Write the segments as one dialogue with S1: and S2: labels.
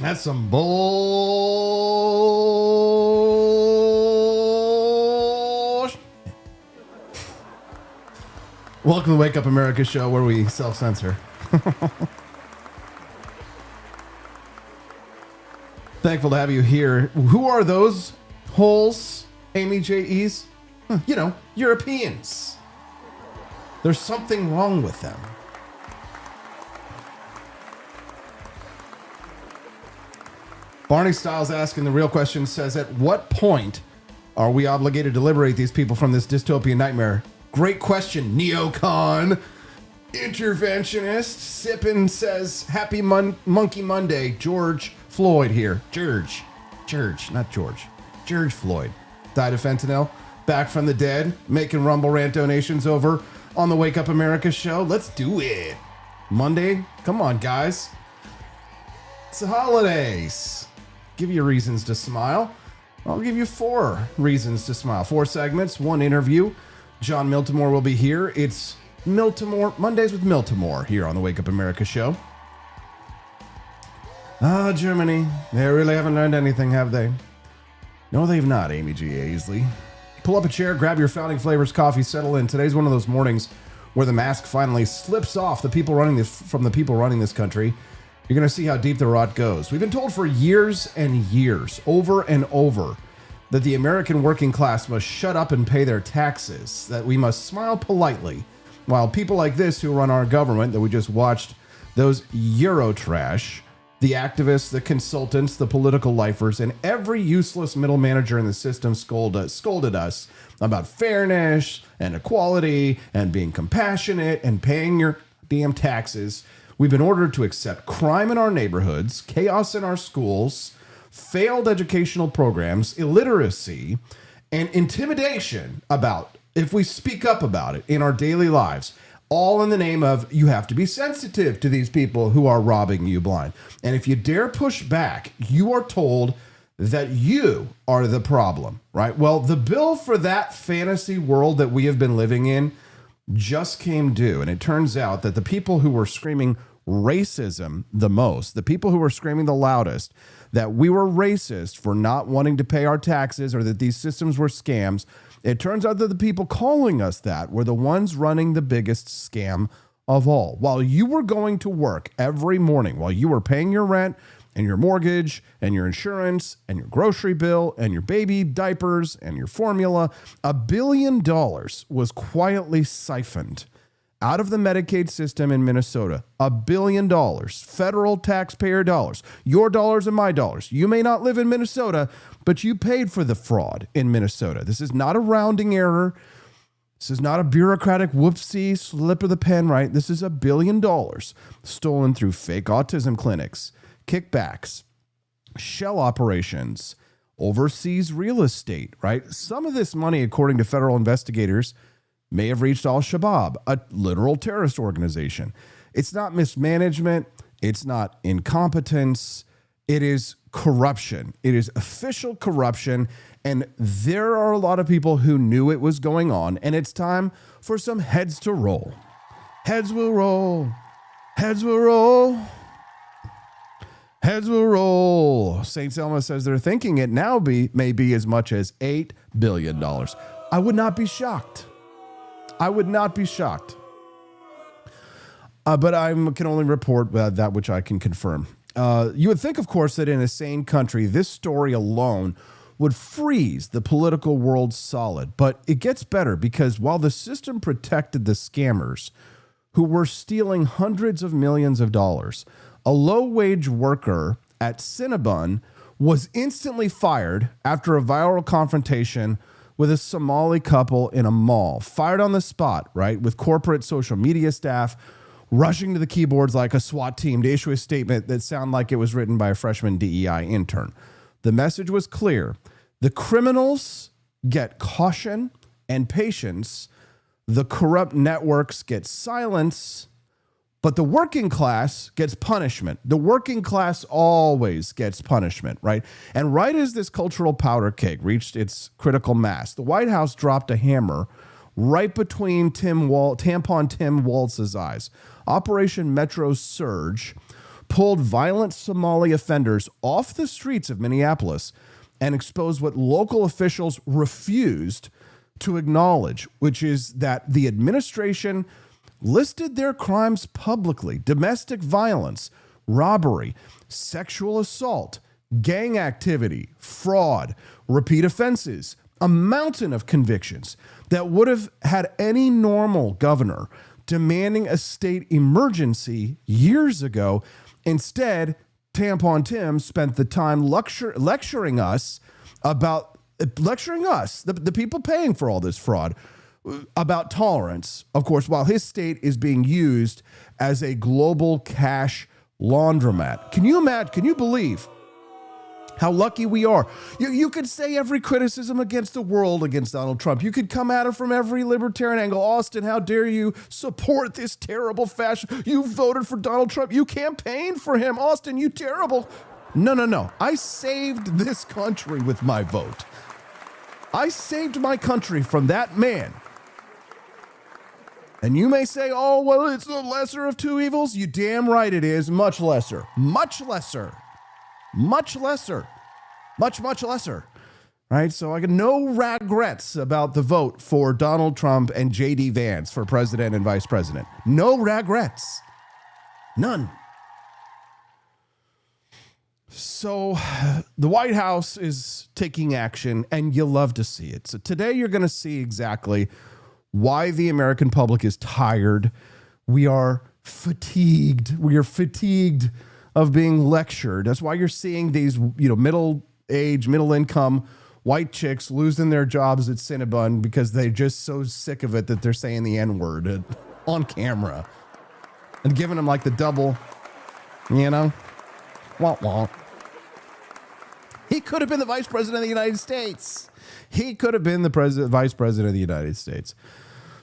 S1: That's some bull. Welcome to the Wake Up America show, where we self-censor. Thankful to have you here. Who are those holes, Amy J.E.'s? You know, Europeans. There's something wrong with them. Barney Styles asking the real question says, at what point are we obligated to liberate these people from this dystopian nightmare? Great question, neocon. Interventionist. Sippin says, happy Monkey Monday. George Floyd here. George, not George. George Floyd died of fentanyl. Back from the dead. Making Rumble Rant donations over on the Wake Up America show. Let's do it. Monday. Come on, guys. It's the holidays. Give you reasons to smile. I'll give you 4 reasons to smile. 4 segments, 1 interview. John Miltimore will be here. It's Miltimore Mondays with Miltimore here on the Wake Up America show. Germany. They really haven't learned anything, have they? No, they've not, Amy G. Aisley. Pull up a chair, grab your Founding Flavors coffee, settle in. Today's one of those mornings where the mask finally slips off from the people running this country. You're going to see how deep the rot goes. We've been told for years and years, over and over, that the American working class must shut up and pay their taxes, that we must smile politely, while people like this who run our government that we just watched, those Eurotrash, the activists, the consultants, the political lifers, and every useless middle manager in the system scolded us about fairness and equality and being compassionate and paying your damn taxes. We've been ordered to accept crime in our neighborhoods, chaos in our schools, failed educational programs, illiteracy, and intimidation about if we speak up about it in our daily lives, all in the name of you have to be sensitive to these people who are robbing you blind. And if you dare push back, you are told that you are the problem, right? Well, the bill for that fantasy world that we have been living in just came due. And it turns out that the people who were screaming racism the most, the people who were screaming the loudest that we were racist for not wanting to pay our taxes or that these systems were scams, it turns out that the people calling us that were the ones running the biggest scam of all. While you were going to work every morning, while you were paying your rent and your mortgage and your insurance and your grocery bill and your baby diapers and your formula, $1 billion was quietly siphoned out of the Medicaid system in Minnesota. $1 billion, federal taxpayer dollars, your dollars and my dollars. You may not live in Minnesota, but you paid for the fraud in Minnesota. This is not a rounding error. This is not a bureaucratic whoopsie slip of the pen, right? This is $1 billion stolen through fake autism clinics, kickbacks, shell operations, overseas real estate, right? Some of this money, according to federal investigators, may have reached al-Shabab, a literal terrorist organization. It's not mismanagement. It's not incompetence. It is corruption. It is official corruption. And there are a lot of people who knew it was going on. And it's time for some heads to roll. Heads will roll. Heads will roll. Heads will roll. St. Selma says they're thinking it now may be as much as $8 billion. I would not be shocked. I would not be shocked. But I can only report that which I can confirm. You would think, of course, that in a sane country, this story alone would freeze the political world solid. But it gets better because while the system protected the scammers who were stealing hundreds of millions of dollars, a low-wage worker at Cinnabon was instantly fired after a viral confrontation with a Somali couple in a mall. Fired on the spot, right, with corporate social media staff rushing to the keyboards like a SWAT team to issue a statement that sounded like it was written by a freshman DEI intern. The message was clear. The criminals get caution and patience. The corrupt networks get silence. But the working class gets punishment. The working class always gets punishment, right? And right as this cultural powder keg reached its critical mass, the White House dropped a hammer right between tampon Tim Walz's eyes. Operation Metro Surge pulled violent Somali offenders off the streets of Minneapolis and exposed what local officials refused to acknowledge, which is that the administration listed their crimes publicly: domestic violence, robbery, sexual assault, gang activity, fraud, repeat offenses, a mountain of convictions that would have had any normal governor demanding a state emergency years ago. Instead, Tampon Tim spent the time lecturing us, the people paying for all this fraud, about tolerance, of course, while his state is being used as a global cash laundromat. Can you imagine? Can you believe how lucky we are? You could say every criticism against the world against Donald Trump. You could come at it from every libertarian angle. Austin, how dare you support this terrible fashion? You voted for Donald Trump. You campaigned for him. Austin, you terrible. No. I saved this country with my vote. I saved my country from that man. And you may say, oh, well, it's the lesser of two evils. You damn right it is. Much lesser. Much lesser. Much lesser. Much lesser. Right? So I got no regrets about the vote for Donald Trump and J.D. Vance for president and vice president. No regrets. None. So the White House is taking action, and you love to see it. So today you're going to see exactly why the American public is tired. We are fatigued. We are fatigued of being lectured. That's why you're seeing these, middle-aged, middle-income white chicks losing their jobs at Cinnabon because they're just so sick of it that they're saying the N-word on camera and giving them like the double, wah. He could have been the vice president of the United States. He could have been the vice president of the United States.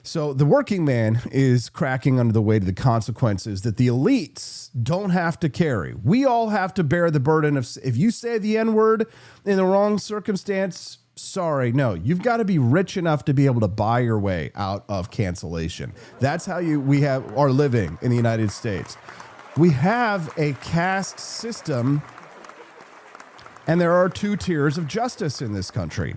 S1: So the working man is cracking under the weight of the consequences that the elites don't have to carry. We all have to bear the burden of, if you say the N-word in the wrong circumstance, sorry, no, you've got to be rich enough to be able to buy your way out of cancellation. That's how we are living in the United States. We have a caste system, and there are two tiers of justice in this country.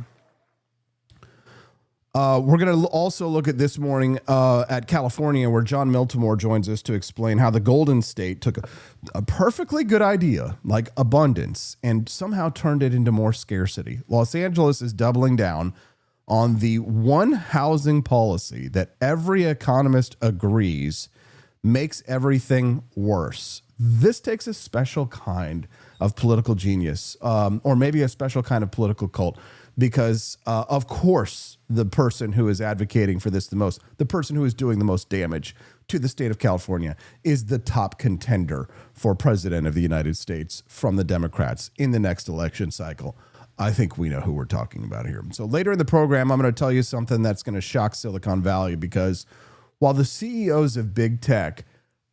S1: We're going to also look at this morning at California, where John Miltimore joins us to explain how the Golden State took a perfectly good idea, like abundance, and somehow turned it into more scarcity. Los Angeles is doubling down on the one housing policy that every economist agrees makes everything worse. This takes a special kind of political genius, or maybe a special kind of political cult, because, of course, the person who is advocating for this the most, the person who is doing the most damage to the state of California, is the top contender for president of the United States from the Democrats in the next election cycle. I think we know who we're talking about here. So later in the program, I'm going to tell you something that's going to shock Silicon Valley, because while the CEOs of big tech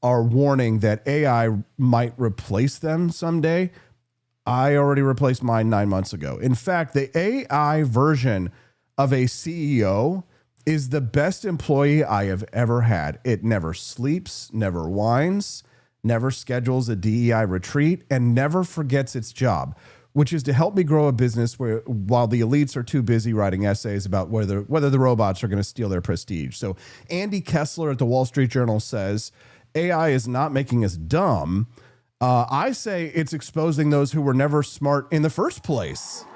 S1: are warning that AI might replace them someday, I already replaced mine 9 months ago. In fact, the AI version of a CEO is the best employee I have ever had. It never sleeps, never whines, never schedules a DEI retreat, and never forgets its job, which is to help me grow a business while the elites are too busy writing essays about whether the robots are going to steal their prestige. So Andy Kessler at the Wall Street Journal says, AI is not making us dumb. I say it's exposing those who were never smart in the first place.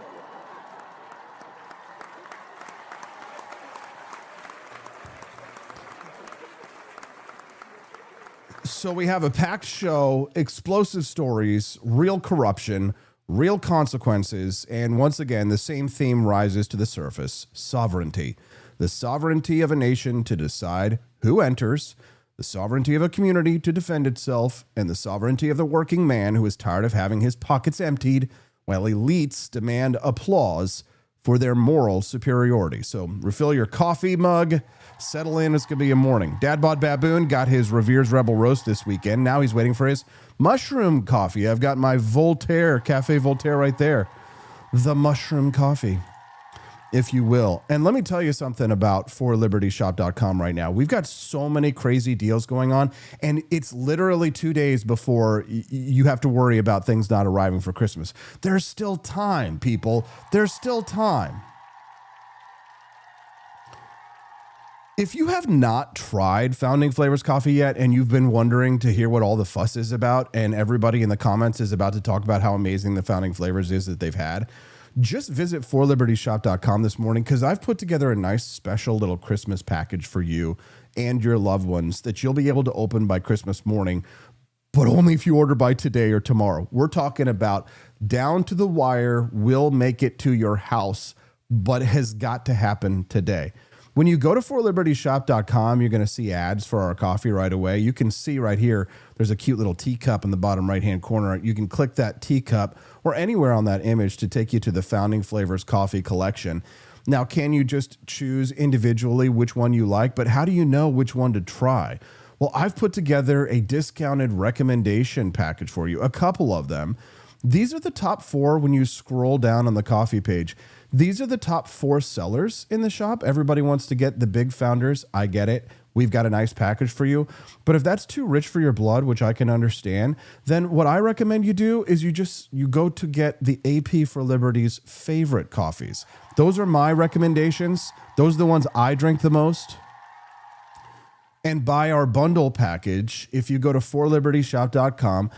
S1: So we have a packed show, explosive stories, real corruption, real consequences, and once again, the same theme rises to the surface: sovereignty. The sovereignty of a nation to decide who enters, the sovereignty of a community to defend itself, and the sovereignty of the working man who is tired of having his pockets emptied, while elites demand applause for their moral superiority. So refill your coffee mug, settle in, it's going to be a morning. Dad Bod Baboon got his Revere's Rebel Roast this weekend. Now he's waiting for his mushroom coffee. I've got my Voltaire, Cafe Voltaire right there. The mushroom coffee. if you will. And let me tell you something about forlibertyshop.com right now. We've got so many crazy deals going on, and it's literally 2 days before you have to worry about things not arriving for Christmas. There's still time, people. There's still time. If you have not tried Founding Flavors coffee yet, and you've been wondering to hear what all the fuss is about, and everybody in the comments is about to talk about how amazing the Founding Flavors is that they've had, just visit forlibertyshop.com this morning, because I've put together a nice special little Christmas package for you and your loved ones that you'll be able to open by Christmas morning, but only if you order by today or tomorrow. We're talking about down to the wire, will make it to your house, but has got to happen today. When you go to forlibertyshop.com, you're going to see ads for our coffee right away. You can see right here, there's a cute little teacup in the bottom right-hand corner. You can click that teacup or anywhere on that image to take you to the Founding Flavors coffee collection. Now, can you just choose individually which one you like? But how do you know which one to try? Well, I've put together a discounted recommendation package for you, a couple of them. These are the top 4 when you scroll down on the coffee page. These are the top 4 sellers in the shop. Everybody wants to get the big founders. I get it. We've got a nice package for you. But if that's too rich for your blood, which I can understand, then what I recommend you do is you go to get the AP for Liberty's favorite coffees. Those are my recommendations. Those are the ones I drink the most. And buy our bundle package. If you go to forlibertyshop.com,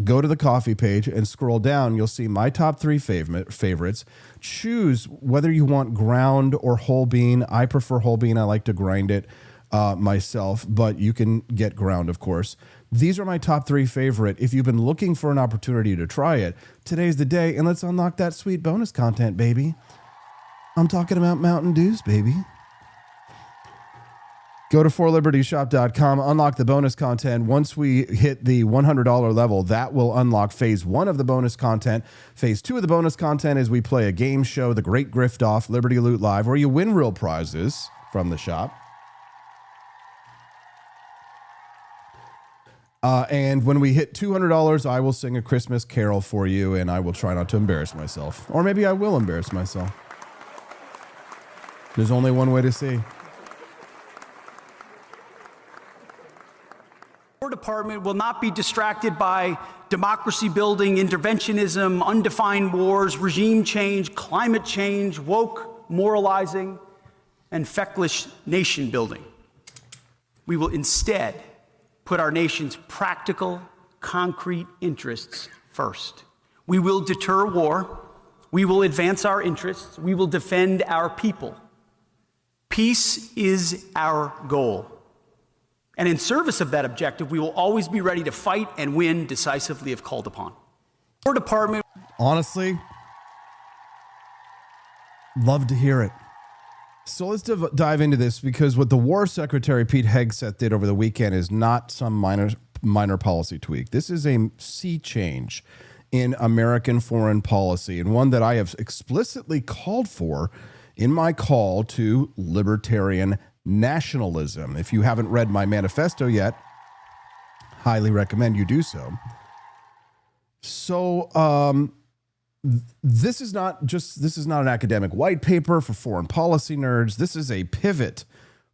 S1: go to the coffee page and scroll down, you'll see my top 3 favorites. Choose whether you want ground or whole bean. I prefer whole bean. I like to grind it myself, but you can get ground, of course. These are my top 3 favorite. If you've been looking for an opportunity to try it, today's the day, and let's unlock that sweet bonus content, baby. I'm talking about Mountain Dews, baby. Go to forlibertyshop.com, unlock the bonus content. Once we hit the $100 level, that will unlock phase 1 of the bonus content. Phase 2 of the bonus content is we play a game show, The Great Grift Off, Liberty Loot Live, where you win real prizes from the shop. And when we hit $200, I will sing a Christmas carol for you, and I will try not to embarrass myself. Or maybe I will embarrass myself. There's only one way to see.
S2: War Department will not be distracted by democracy building, interventionism, undefined wars, regime change, climate change, woke moralizing, and feckless nation building. We will instead put our nation's practical, concrete interests first. We will deter war. We will advance our interests. We will defend our people. Peace is our goal. And in service of that objective, we will always be ready to fight and win decisively if called upon. War Department.
S1: Honestly, love to hear it. So let's dive into this, because what the War Secretary Pete Hegseth did over the weekend is not some minor policy tweak. This is a sea change in American foreign policy, and one that I have explicitly called for in my call to libertarian nationalism. If you haven't read my manifesto yet, highly recommend you do so. So this is not an academic white paper for foreign policy nerds. This is a pivot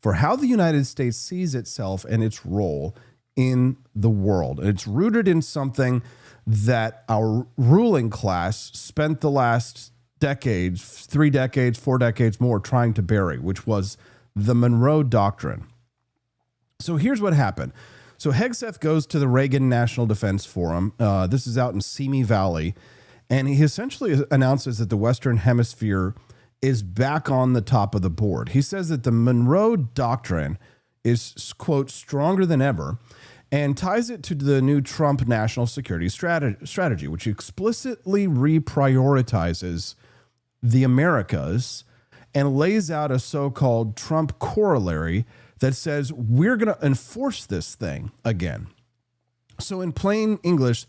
S1: for how the United States sees itself and its role in the world. And it's rooted in something that our ruling class spent the last decades, 3 decades, 4 decades more, trying to bury, which was the Monroe Doctrine. So here's what happened. So Hegseth goes to the Reagan National Defense Forum. This is out in Simi Valley. And he essentially announces that the Western Hemisphere is back on the top of the board. He says that the Monroe Doctrine is, quote, stronger than ever, and ties it to the new Trump national security strategy, which explicitly reprioritizes the Americas and lays out a so-called Trump corollary that says we're going to enforce this thing again. So in plain English,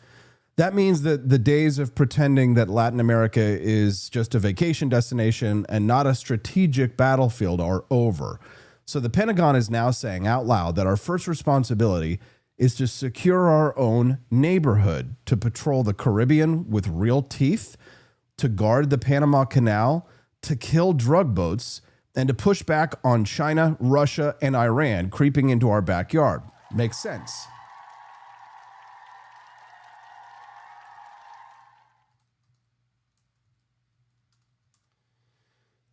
S1: that means that the days of pretending that Latin America is just a vacation destination and not a strategic battlefield are over. So the Pentagon is now saying out loud that our first responsibility is to secure our own neighborhood, to patrol the Caribbean with real teeth, to guard the Panama Canal, to kill drug boats and to push back on China, Russia, and Iran creeping into our backyard. Makes sense.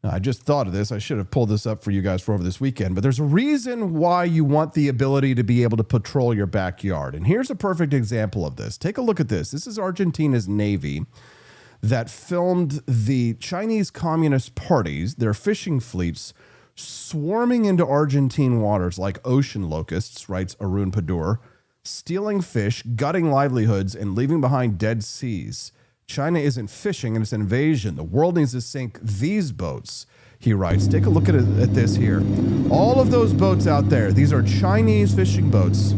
S1: Now, I just thought of this. I should have pulled this up for you guys for over this weekend, but there's a reason why you want the ability to be able to patrol your backyard. And here's a perfect example of this. Take a look at this. This is Argentina's Navy that filmed the Chinese Communist parties, their fishing fleets, swarming into Argentine waters like ocean locusts, writes Arun Padur, stealing fish, gutting livelihoods, and leaving behind dead seas. China isn't fishing, and it's an invasion. The world needs to sink these boats, he writes. Take a look at this here. All of those boats out there, these are Chinese fishing boats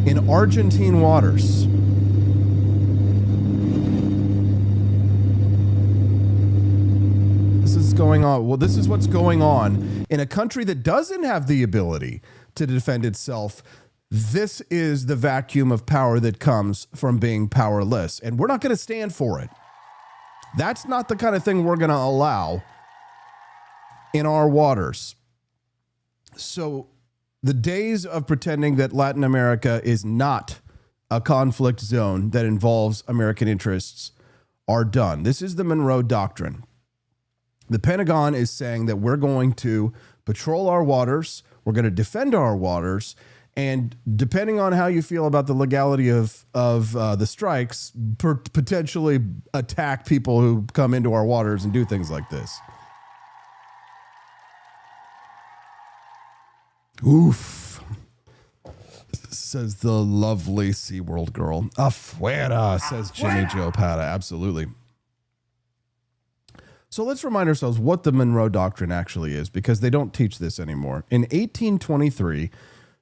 S1: in Argentine waters. This is going on. Well, this is what's going on in a country that doesn't have the ability to defend itself. This is the vacuum of power that comes from being powerless, and we're not going to stand for it. That's not the kind of thing we're going to allow in our waters. So the days of pretending that Latin America is not a conflict zone that involves American interests are done. This is the Monroe Doctrine. The Pentagon is saying that we're going to patrol our waters, we're going to defend our waters, and depending on how you feel about the legality of the strikes, potentially attack people who come into our waters and do things like this. Oof, says the lovely SeaWorld girl. Afuera, says Jimmy Joe Pata. Absolutely. So let's remind ourselves what the Monroe Doctrine actually is, because they don't teach this anymore. In 1823,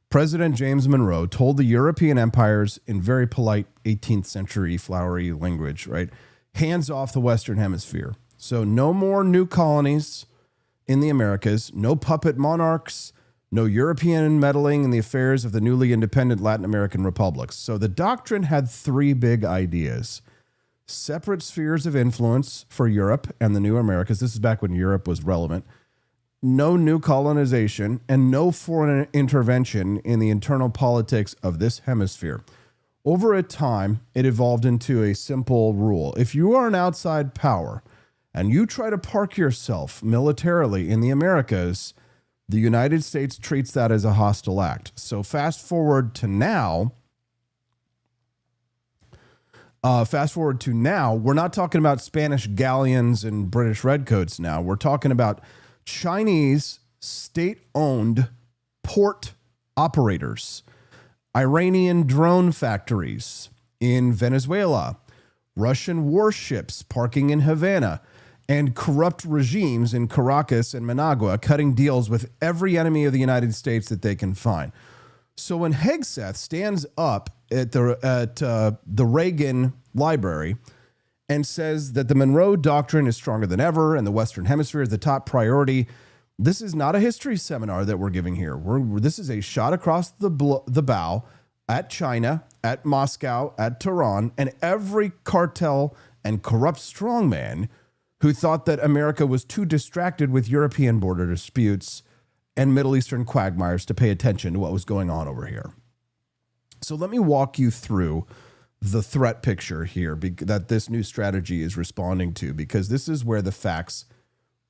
S1: President James Monroe told the European empires in very polite 18th century flowery language, right? Hands off the Western Hemisphere. So no more new colonies in the Americas, no puppet monarchs, no European meddling in the affairs of the newly independent Latin American republics. So the doctrine had three big ideas. Separate spheres of influence for Europe and the new Americas. This is back when Europe was relevant. No new colonization, and no foreign intervention in the internal politics of this hemisphere. Over a time, it evolved into a simple rule. If you are an outside power and you try to park yourself militarily in the Americas, the United States treats that as a hostile act. So fast forward to now, we're not talking about Spanish galleons and British redcoats now. We're talking about Chinese state-owned port operators, Iranian drone factories in Venezuela, Russian warships parking in Havana, and corrupt regimes in Caracas and Managua cutting deals with every enemy of the United States that they can find. So when Hegseth stands up at the Reagan Library and says that the Monroe Doctrine is stronger than ever and the Western Hemisphere is the top priority, this is not a history seminar that we're giving here. This is a shot across the bow at China, at Moscow, at Tehran, and every cartel and corrupt strongman who thought that America was too distracted with European border disputes and Middle Eastern quagmires to pay attention to what was going on over here. So let me walk you through the threat picture here that this new strategy is responding to, because this is where the facts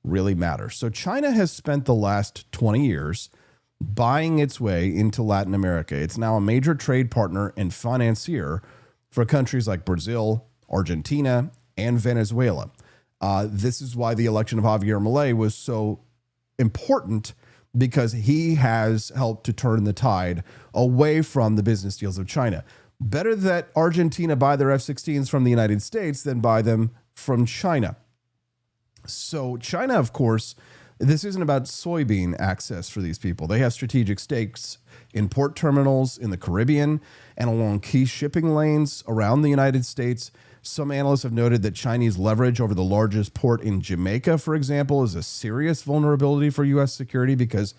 S1: really matter. So China has spent the last 20 years buying its way into Latin America. It's now a major trade partner and financier for countries like Brazil, Argentina, and Venezuela. This is why the election of Javier Milei was so important, because he has helped to turn the tide away from the business deals of China. Better that Argentina buy their F-16s from the United States than buy them from China. So China, of course, this isn't about soybean access for these people. They have strategic stakes in port terminals in the Caribbean and along key shipping lanes around the United States. Some analysts have noted that Chinese leverage over the largest port in Jamaica, for example, is a serious vulnerability for U.S. security, because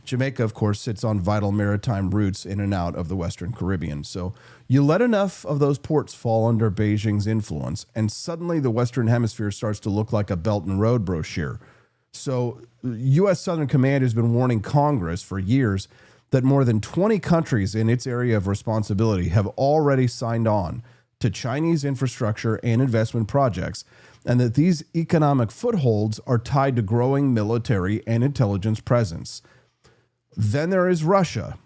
S1: Jamaica, of course, sits on vital maritime routes in and out of the Western Caribbean. So you let enough of those ports fall under Beijing's influence, and suddenly the Western Hemisphere starts to look like a Belt and Road brochure. So U.S. Southern Command has been warning Congress for years that more than 20 countries in its area of responsibility have already signed on to Chinese infrastructure and investment projects, and that these economic footholds are tied to growing military and intelligence presence. Then there is Russia.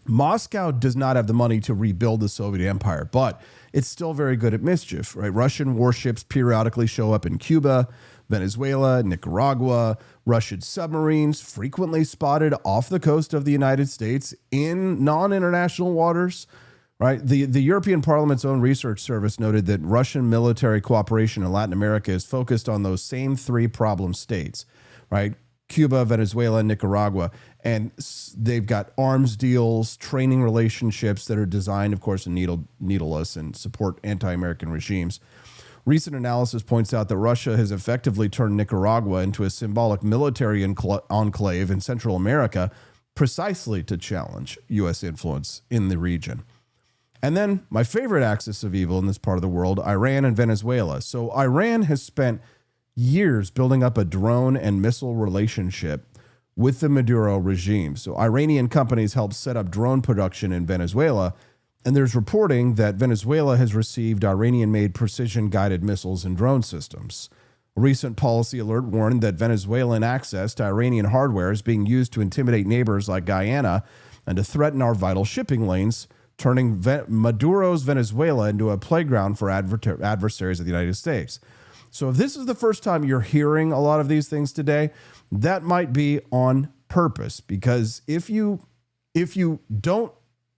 S1: Moscow does not have the money to rebuild the Soviet Empire, but it's still very good at mischief, right? Russian warships periodically show up in Cuba, Venezuela, Nicaragua. Russian submarines frequently spotted off the coast of the United States in non-international waters, right? The European Parliament's own research service noted that Russian military cooperation in Latin America is focused on those same three problem states, right? Cuba, Venezuela, Nicaragua, and they've got arms deals, training relationships that are designed, of course, to needle us and support anti-American regimes. Recent analysis points out that Russia has effectively turned Nicaragua into a symbolic military enclave in Central America precisely to challenge U.S. influence in the region. And then my favorite axis of evil in this part of the world, Iran and Venezuela. So Iran has spent years building up a drone and missile relationship with the Maduro regime. So Iranian companies helped set up drone production in Venezuela, and there's reporting that Venezuela has received Iranian-made precision-guided missiles and drone systems. A recent policy alert warned that Venezuelan access to Iranian hardware is being used to intimidate neighbors like Guyana and to threaten our vital shipping lanes, turning Maduro's Venezuela into a playground for adversaries of the United States. So if this is the first time you're hearing a lot of these things today, that might be on purpose, because if you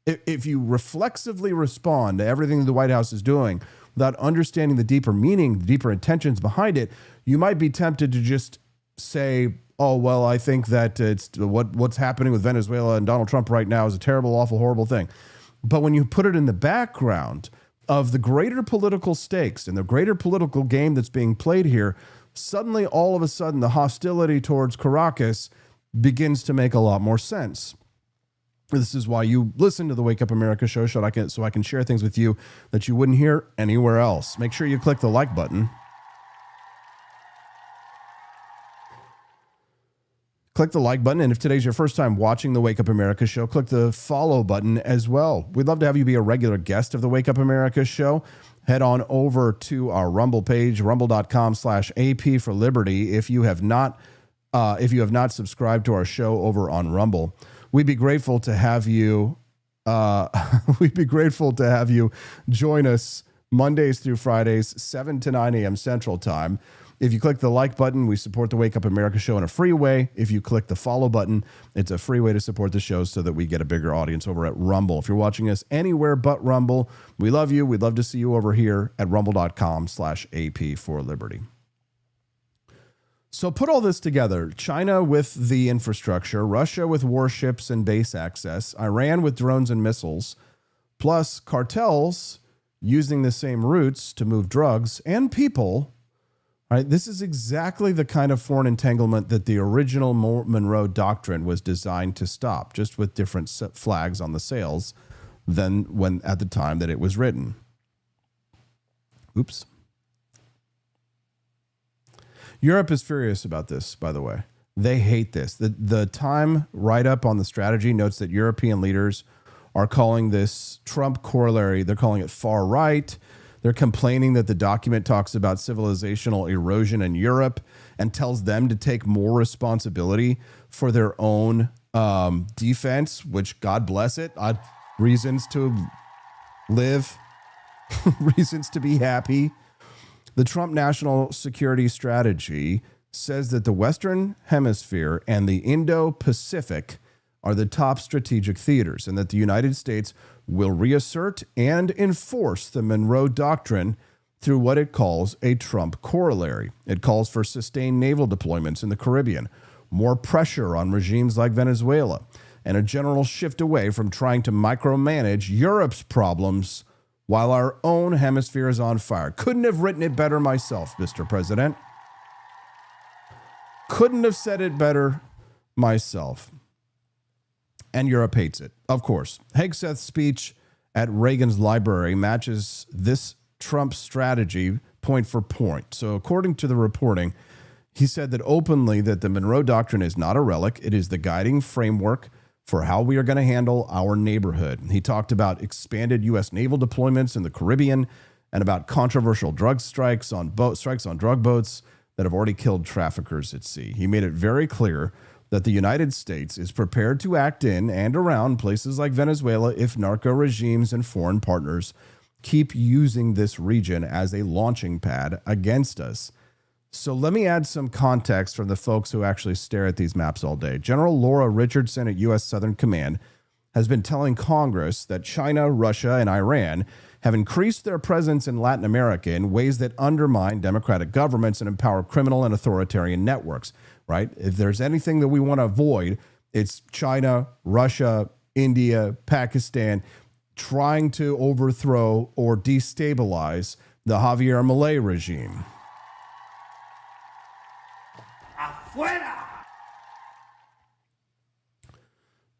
S1: reflexively respond to everything the White House is doing without understanding the deeper meaning, the deeper intentions behind it, you might be tempted to just say, oh, well, I think that it's what's happening with Venezuela and Donald Trump right now is a terrible, awful, horrible thing. But when you put it in the background of the greater political stakes and the greater political game that's being played here, suddenly, all of a sudden, the hostility towards Caracas begins to make a lot more sense. This is why you listen to the Wake Up America show, so I can share things with you that you wouldn't hear anywhere else. Make sure you click the like button. Click the like button, and if today's your first time watching the Wake Up America show, click the follow button as well. We'd love to have you be a regular guest of the Wake Up America show. Head on over to our Rumble page, rumble.com/AP for Liberty. If you have not subscribed to our show over on Rumble, we'd be grateful to have you. Join us Mondays through Fridays, 7 to 9 a.m. Central Time. If you click the like button, we support the Wake Up America show in a free way. If you click the follow button, it's a free way to support the show so that we get a bigger audience over at Rumble. If you're watching us anywhere but Rumble, we love you. We'd love to see you over here at rumble.com/AP for Liberty. So put all this together: China with the infrastructure, Russia with warships and base access, Iran with drones and missiles, plus cartels using the same routes to move drugs and people. Right, this is exactly the kind of foreign entanglement that the original Monroe Doctrine was designed to stop, just with different flags on the sails than when at the time that it was written. Oops. Europe is furious about this, by the way. They hate this. The Time write-up on the strategy notes that European leaders are calling this Trump corollary. They're calling it far right. They're complaining that the document talks about civilizational erosion in Europe and tells them to take more responsibility for their own defense, which, God bless it, reasons to live, reasons to be happy. The Trump national security strategy says that the Western Hemisphere and the Indo-Pacific are the top strategic theaters, and that the United States will reassert and enforce the Monroe Doctrine through what it calls a Trump corollary. It calls for sustained naval deployments in the Caribbean, more pressure on regimes like Venezuela, and a general shift away from trying to micromanage Europe's problems while our own hemisphere is on fire. Couldn't have written it better myself, Mr. President. Couldn't have said it better myself. And Europe hates it, of course. Hegseth's speech at Reagan's library matches this Trump strategy point for point. So according to the reporting, he said that openly that the Monroe Doctrine is not a relic. It is the guiding framework for how we are going to handle our neighborhood. He talked about expanded U.S. naval deployments in the Caribbean and about controversial drug strikes on drug boats that have already killed traffickers at sea. He made it very clear that the United States is prepared to act in and around places like Venezuela if narco regimes and foreign partners keep using this region as a launching pad against us. So let me add some context from the folks who actually stare at these maps all day. General Laura Richardson at U.S. Southern Command has been telling Congress that China, Russia, and Iran have increased their presence in Latin America in ways that undermine democratic governments and empower criminal and authoritarian networks, right? If there's anything that we want to avoid, it's China, Russia, India, Pakistan trying to overthrow or destabilize the Javier Milei regime.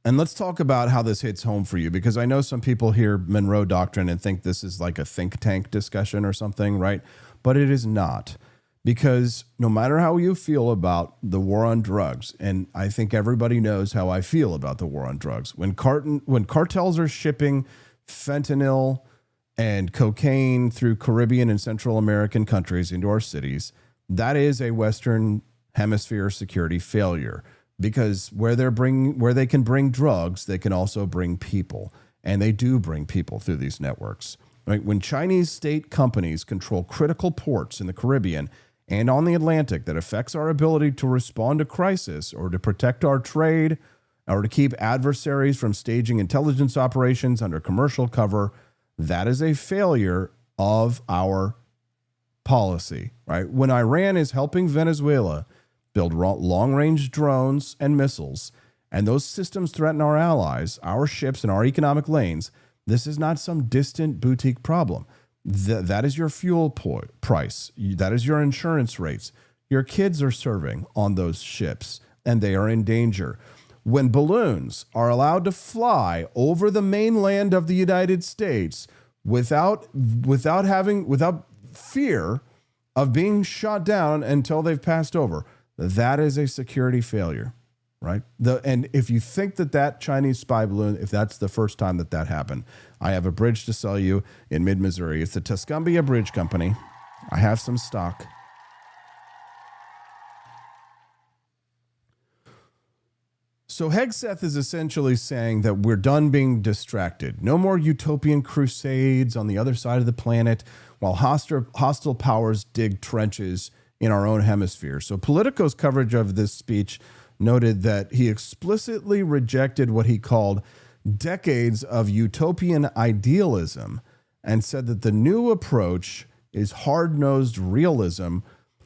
S1: And let's talk about how this hits home for you, because I know some people hear Monroe Doctrine and think this is like a think tank discussion or something, right? But it is not, because no matter how you feel about the war on drugs, and I think everybody knows how I feel about the war on drugs, when cartels are shipping fentanyl and cocaine through Caribbean and Central American countries into our cities, that is a Western Hemisphere security failure. Because where they can bring drugs, they can also bring people. And they do bring people through these networks. Right? When Chinese state companies control critical ports in the Caribbean and on the Atlantic that affects our ability to respond to crisis or to protect our trade or to keep adversaries from staging intelligence operations under commercial cover, that is a failure of our policy. Right? When Iran is helping Venezuela build long-range drones and missiles, and those systems threaten our allies, our ships, and our economic lanes, this is not some distant boutique problem. That is your fuel price. That is your insurance rates. Your kids are serving on those ships, and they are in danger. When balloons are allowed to fly over the mainland of the United States without fear of being shot down until they've passed over, that is a security failure, right? And if you think that Chinese spy balloon, if that's the first time that happened, I have a bridge to sell you in mid-Missouri. It's the Tuscumbia Bridge Company. I have some stock. So Hegseth is essentially saying that we're done being distracted. No more utopian crusades on the other side of the planet while hostile powers dig trenches in our own hemisphere. So Politico's coverage of this speech noted that he explicitly rejected what he called decades of utopian idealism and said that the new approach is hard-nosed realism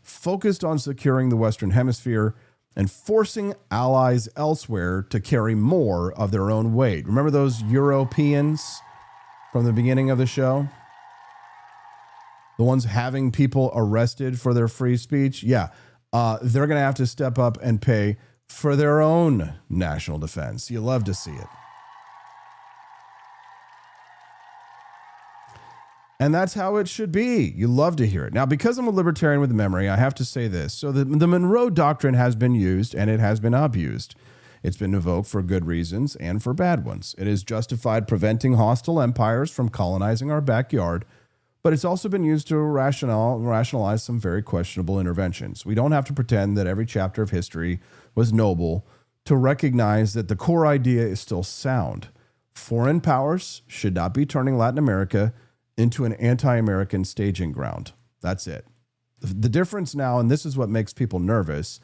S1: focused on securing the Western Hemisphere and forcing allies elsewhere to carry more of their own weight. Remember those Europeans from the beginning of the show? The ones having people arrested for their free speech? Yeah, they're going to have to step up and pay for their own national defense. You love to see it. And that's how it should be. You love to hear it. Now, because I'm a libertarian with memory, I have to say this. So the Monroe Doctrine has been used and it has been abused. It's been invoked for good reasons and for bad ones. It has justified preventing hostile empires from colonizing our backyard, but it's also been used to rationalize some very questionable interventions. We don't have to pretend that every chapter of history was noble to recognize that the core idea is still sound. Foreign powers should not be turning Latin America into an anti-American staging ground. That's it. The difference now, and this is what makes people nervous,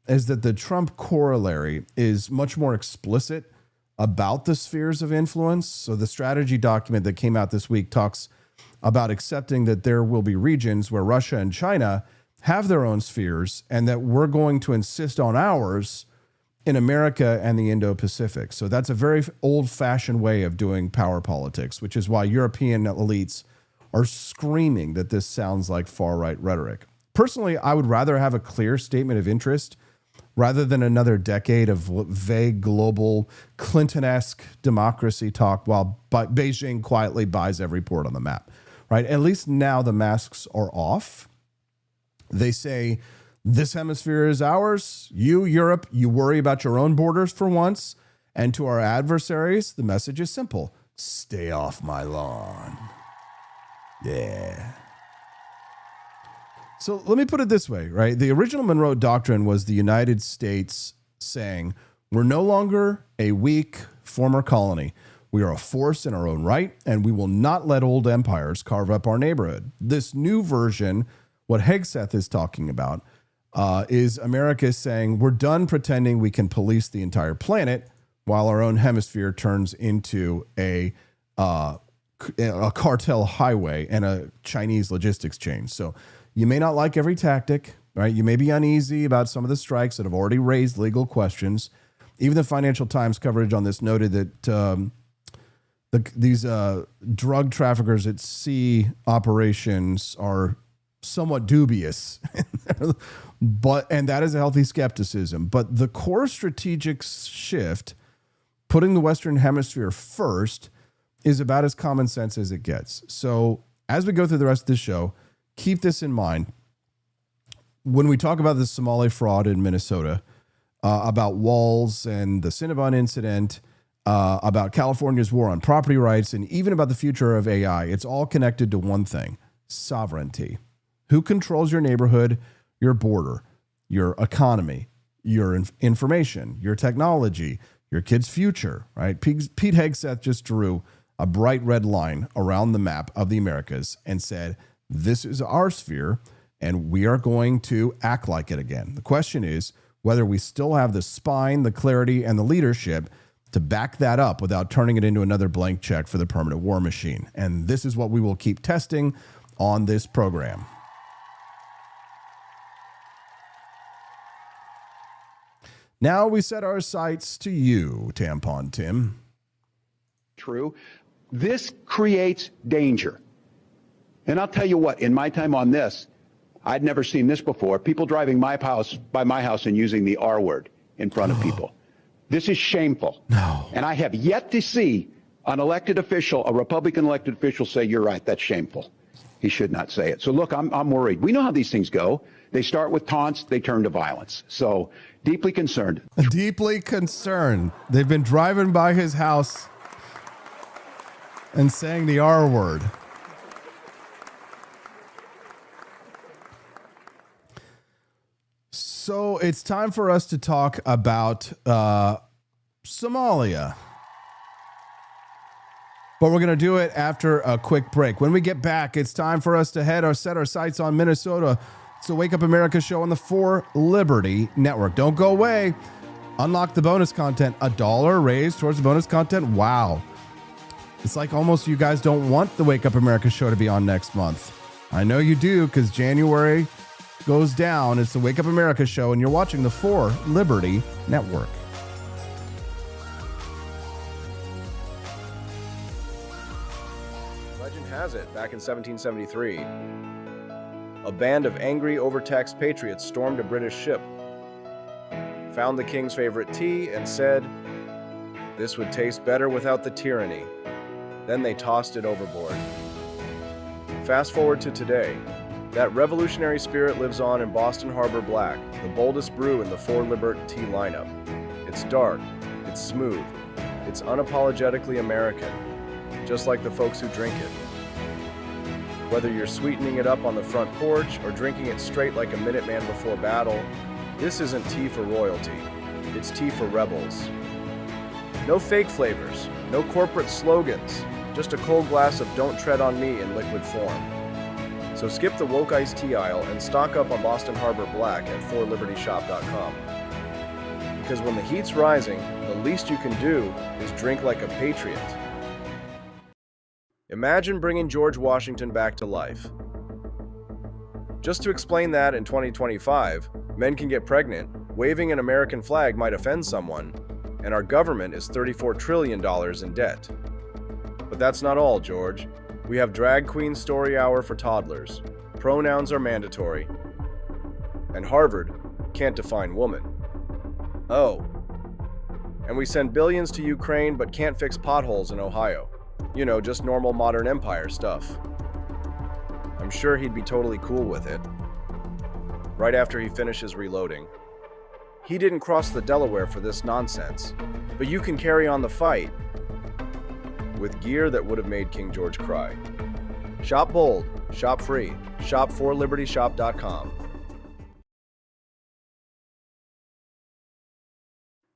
S1: is that the Trump corollary is much more explicit about the spheres of influence. So the strategy document that came out this week talks about accepting that there will be regions where Russia and China have their own spheres and that we're going to insist on ours in America and the Indo-Pacific. So that's a very old-fashioned way of doing power politics, which is why European elites are screaming that this sounds like far-right rhetoric. Personally, I would rather have a clear statement of interest rather than another decade of vague global Clinton-esque democracy talk while Beijing quietly buys every port on the map, right? At least now the masks are off. They say, this hemisphere is ours. You, Europe, you worry about your own borders for once. And to our adversaries, the message is simple. Stay off my lawn. Yeah. So let me put it this way, right? The original Monroe Doctrine was the United States saying, we're no longer a weak former colony. We are a force in our own right, and we will not let old empires carve up our neighborhood. This new version, what Hegseth is talking about, is America saying, we're done pretending we can police the entire planet while our own hemisphere turns into a cartel highway and a Chinese logistics chain. So you may not like every tactic, right? You may be uneasy about some of the strikes that have already raised legal questions. Even the Financial Times coverage on this noted that these drug traffickers at sea operations are somewhat dubious, and that is a healthy skepticism. But the core strategic shift, putting the Western Hemisphere first, is about as common sense as it gets. So as we go through the rest of this show, keep this in mind. When we talk about the Somali fraud in Minnesota, about Walz and the Cinnabon incident, about California's war on property rights, and even about the future of AI, it's all connected to one thing: sovereignty. Who controls your neighborhood, your border, your economy, your information, your technology, your kid's future, right? Pete Hegseth just drew a bright red line around the map of the Americas and said, this is our sphere, and we are going to act like it again. The question is whether we still have the spine, the clarity, and the leadership to back that up without turning it into another blank check for the permanent war machine. And this is what we will keep testing on this program. Now we set our sights to you, Tampon Tim.
S3: True. This creates danger. And I'll tell you what, in my time on this, I'd never seen this before. People driving by my house and using the R word in front of people. This is shameful.
S1: No.
S3: And I have yet to see an elected official, a Republican elected official, say, you're right, that's shameful. He should not say it. So look, I'm worried. We know how these things go. They start with taunts, they turn to violence. So deeply concerned.
S1: Deeply concerned. They've been driving by his house and saying the R word. So it's time for us to talk about Somalia. But we're going to do it after a quick break. When we get back, it's time for us to set our sights on Minnesota. It's the Wake Up America show on the 4 Liberty Network. Don't go away. Unlock the bonus content. $1 raised towards the bonus content. Wow. It's like almost you guys don't want the Wake Up America show to be on next month. I know you do, because January goes down. It's the Wake Up America show, and you're watching the 4 Liberty Network.
S4: Legend has it, back in 1773, a band of angry, overtaxed patriots stormed a British ship, found the king's favorite tea, and said, "This would taste better without the tyranny." Then they tossed it overboard. Fast forward to today. That revolutionary spirit lives on in Boston Harbor Black, the boldest brew in the 4 Liberty tea lineup. It's dark, it's smooth, it's unapologetically American, just like the folks who drink it. Whether you're sweetening it up on the front porch or drinking it straight like a Minuteman before battle, this isn't tea for royalty, it's tea for rebels. No fake flavors, no corporate slogans, just a cold glass of Don't Tread on Me in liquid form. So skip the woke iced tea aisle and stock up on Boston Harbor Black at 4libertyshop.com. Because when the heat's rising, the least you can do is drink like a patriot. Imagine bringing George Washington back to life. Just to explain that in 2025, men can get pregnant, waving an American flag might offend someone, and our government is $34 trillion in debt. But that's not all, George. We have drag queen story hour for toddlers. Pronouns are mandatory. And Harvard can't define woman. Oh. And we send billions to Ukraine but can't fix potholes in Ohio. You know, just normal modern empire stuff. I'm sure he'd be totally cool with it. Right after he finishes reloading. He didn't cross the Delaware for this nonsense, but you can carry on the fight with gear that would have made King George cry. Shop bold, shop free, shop for libertyshop.com.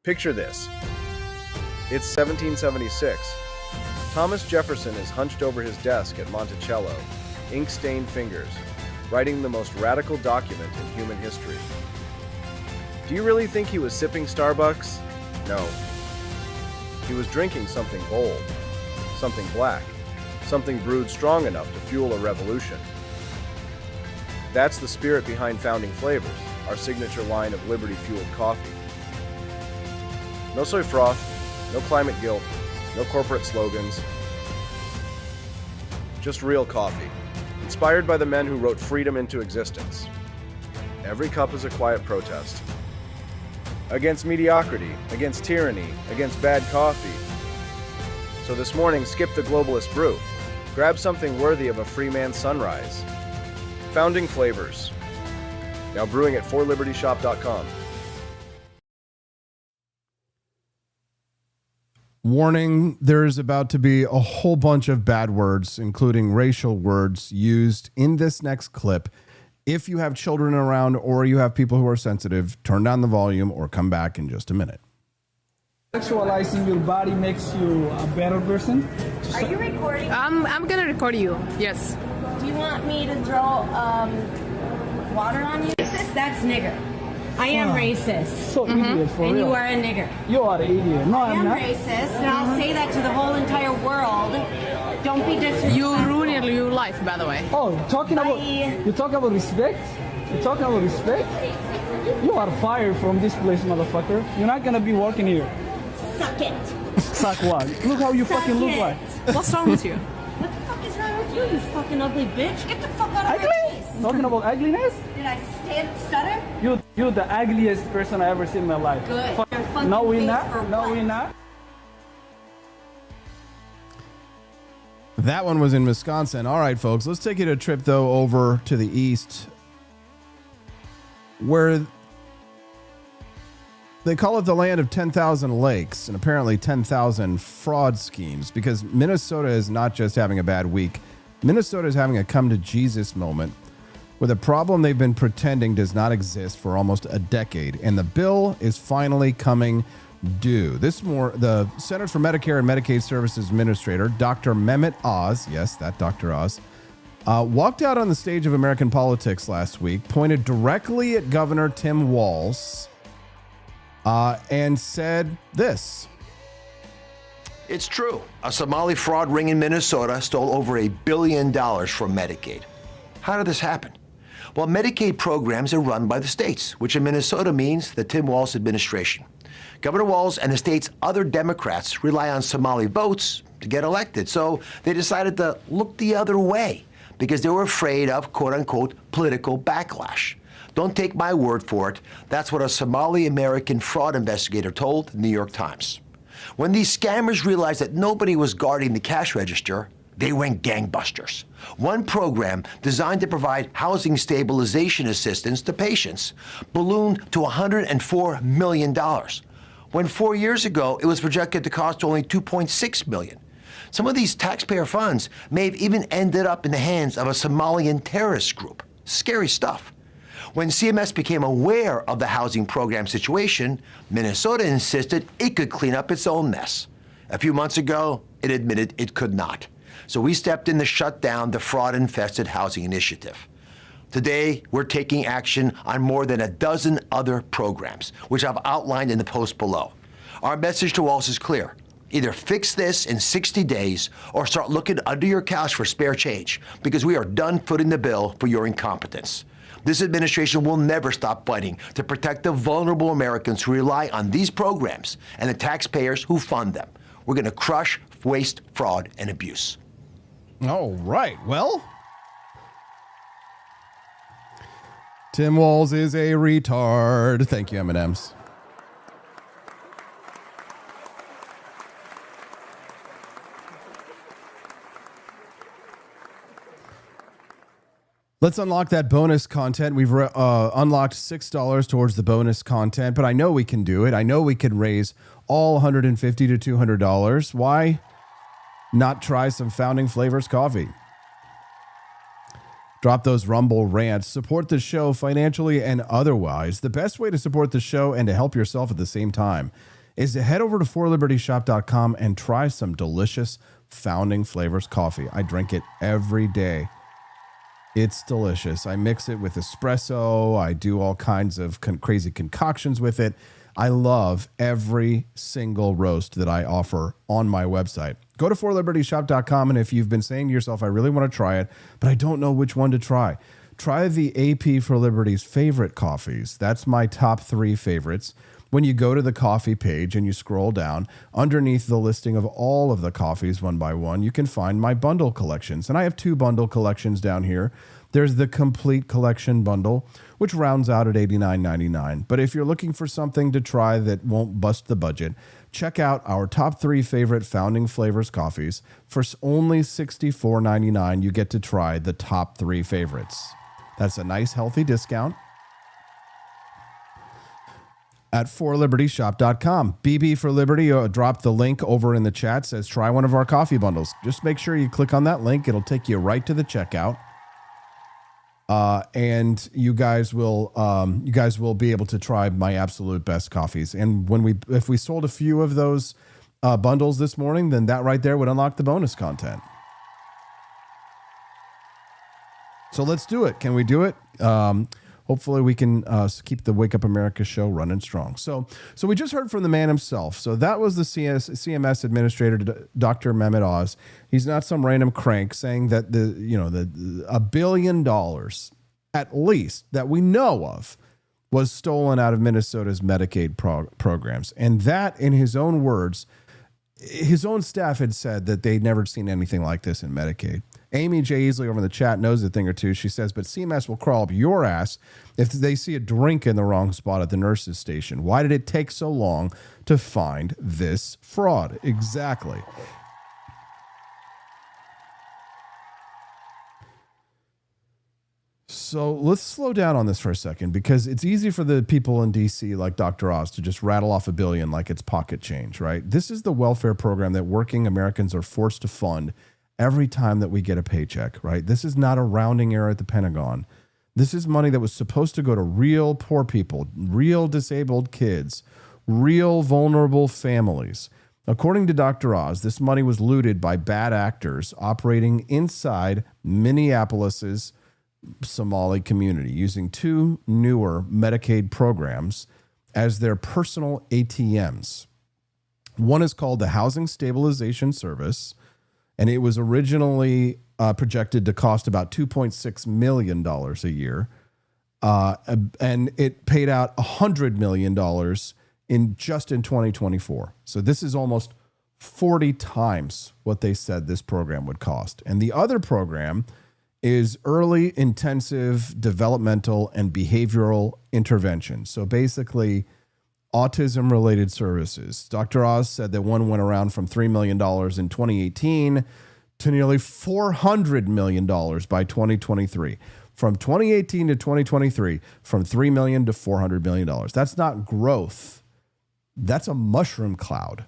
S4: Picture this. It's 1776. Thomas Jefferson is hunched over his desk at Monticello, ink-stained fingers, writing the most radical document in human history. Do you really think he was sipping Starbucks? No. He was drinking something bold, something black, something brewed strong enough to fuel a revolution. That's the spirit behind Founding Flavors, our signature line of liberty-fueled coffee. No soy froth, no climate guilt, no corporate slogans. Just real coffee, inspired by the men who wrote freedom into existence. Every cup is a quiet protest. Against mediocrity, against tyranny, against bad coffee. So this morning, skip the globalist brew. Grab something worthy of a free man's sunrise. Founding Flavors. Now brewing at forlibertyshop.com.
S1: Warning, there's about to be a whole bunch of bad words, including racial words, used in this next clip. If you have children around or you have people who are sensitive, turn down the volume or come back in just a minute.
S5: Sexualizing your body makes you a better person.
S6: Are you recording?
S7: I'm gonna record you. Yes.
S6: Do you want me to throw water on you? That's nigger. I am racist.
S5: So idiot for
S6: And
S5: real.
S6: you are a nigger.
S5: You are an idiot. No,
S6: I
S5: I'm
S6: am
S5: not.
S6: racist, and I'll say that to the whole entire world. Don't be disrespectful.
S7: You ruined your life, by the way.
S5: Oh, talking about
S6: Bye.
S5: you talk about respect? You talking about respect? You are fired from this place, motherfucker. You're not gonna be working here.
S6: Suck it.
S5: Suck what? Look how you
S6: Suck
S5: fucking look
S6: it.
S5: like.
S7: What's wrong with you?
S6: What the fuck is wrong with you, you fucking ugly bitch? Get the fuck out of my
S5: Ugly?
S6: face.
S5: Talking about ugliness?
S6: Did I stutter?
S5: You're the ugliest person I ever seen in my life.
S6: Good.
S5: Fuck.
S6: Your fucking
S5: No, we're
S6: face
S5: not.
S6: for
S5: No,
S6: what?
S5: we're not.
S1: That one was in Wisconsin. All right, folks, let's take it a trip, though, over to the east, where they call it the land of 10,000 lakes and apparently 10,000 fraud schemes, because Minnesota is not just having a bad week. Minnesota is having a come-to-Jesus moment with a problem they've been pretending does not exist for almost a decade, and the bill is finally coming due. The Centers for Medicare and Medicaid Services Administrator Dr. Mehmet Oz, yes, that Dr. Oz, walked out on the stage of American politics last week, pointed directly at Governor Tim Walz, and said this.
S8: It's true. A Somali fraud ring in Minnesota stole over $1 billion from Medicaid. How did this happen? Well, Medicaid programs are run by the states, which in Minnesota means the Tim Walz administration. Governor Walz and the state's other Democrats rely on Somali votes to get elected, so they decided to look the other way because they were afraid of, quote-unquote, political backlash. Don't take my word for it. That's what a Somali-American fraud investigator told the New York Times. When these scammers realized that nobody was guarding the cash register, they went gangbusters. One program designed to provide housing stabilization assistance to patients ballooned to $104 million, when 4 years ago it was projected to cost only $2.6 million. Some of these taxpayer funds may have even ended up in the hands of a Somalian terrorist group. Scary stuff. When CMS became aware of the housing program situation, Minnesota insisted it could clean up its own mess. A few months ago, it admitted it could not. So we stepped in to shut down the fraud-infested housing initiative. Today, we're taking action on more than a dozen other programs, which I've outlined in the post below. Our message to Walz is clear. Either fix this in 60 days or start looking under your couch for spare change, because we are done footing the bill for your incompetence. This administration will never stop fighting to protect the vulnerable Americans who rely on these programs and the taxpayers who fund them. We're going to crush waste, fraud, and abuse.
S1: All right. Well, Tim Walz is a retard. Thank you, M&Ms. Let's unlock that bonus content. We've unlocked $6 towards the bonus content, but I know we can do it. I know we can raise all $150 to $200. Why not try some Founding Flavors coffee? Drop those Rumble rants. Support the show financially and otherwise. The best way to support the show and to help yourself at the same time is to head over to forlibertyshop.com and try some delicious Founding Flavors coffee. I drink it every day. It's delicious. I mix it with espresso. I do all kinds of crazy concoctions with it. I love every single roast that I offer on my website. Go to forlibertyshop.com, and if you've been saying to yourself, I really want to try it, but I don't know which one to try, try the AP for Liberty's favorite coffees. That's my top 3 favorites. When you go to the coffee page and you scroll down, underneath the listing of all of the coffees one by one, you can find my bundle collections. And I have 2 bundle collections down here. There's the complete collection bundle, which rounds out at $89.99. But if you're looking for something to try that won't bust the budget, check out our top 3 favorite Founding Flavors coffees. For only $64.99, you get to try the top 3 favorites. That's a nice, healthy discount at forlibertyshop.com. BB for Liberty dropped the link over in the chat, says try one of our coffee bundles. Just make sure you click on that link. It'll take you right to the checkout. And you guys will be able to try my absolute best coffees. And if we sold a few of those bundles this morning, then that right there would unlock the bonus content. So let's do it. Can we do it? Hopefully we can keep the Wake Up America show running strong. So we just heard from the man himself. So that was the CMS Administrator Dr. Mehmet Oz. He's not some random crank saying that the $1 billion at least that we know of was stolen out of Minnesota's Medicaid programs. And that, in his own words, his own staff had said that they'd never seen anything like this in Medicaid. Amy J. Easley over in the chat knows a thing or two. She says, but CMS will crawl up your ass if they see a drink in the wrong spot at the nurse's station. Why did it take so long to find this fraud? Exactly. So let's slow down on this for a second, because it's easy for the people in DC like Dr. Oz to just rattle off $1 billion like it's pocket change, right? This is the welfare program that working Americans are forced to fund every time that we get a paycheck, right? This is not a rounding error at the Pentagon. This is money that was supposed to go to real poor people, real disabled kids, real vulnerable families. According to Dr. Oz, this money was looted by bad actors operating inside Minneapolis's Somali community, using 2 newer Medicaid programs as their personal ATMs. One is called the Housing Stabilization Service, and it was originally projected to cost about $2.6 million a year. And it paid out $100 million in 2024. So this is almost 40 times what they said this program would cost. And the other program is early intensive developmental and behavioral intervention. So basically, autism-related services. Dr. Oz said that one went around from $3 million in 2018 to nearly $400 million by 2023. From 2018 to 2023, from $3 million to $400 million. That's not growth. That's a mushroom cloud.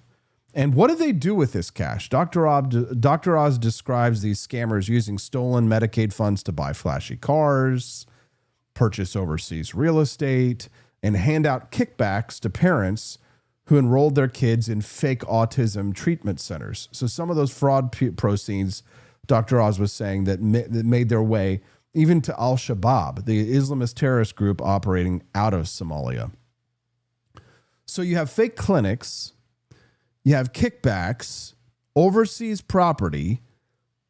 S1: And what do they do with this cash? Dr. Oz describes these scammers using stolen Medicaid funds to buy flashy cars, purchase overseas real estate, and hand out kickbacks to parents who enrolled their kids in fake autism treatment centers. So some of those fraud proceeds, Dr. Oz was saying, that made their way even to al-Shabab, the Islamist terrorist group operating out of Somalia. So you have fake clinics, you have kickbacks, overseas property,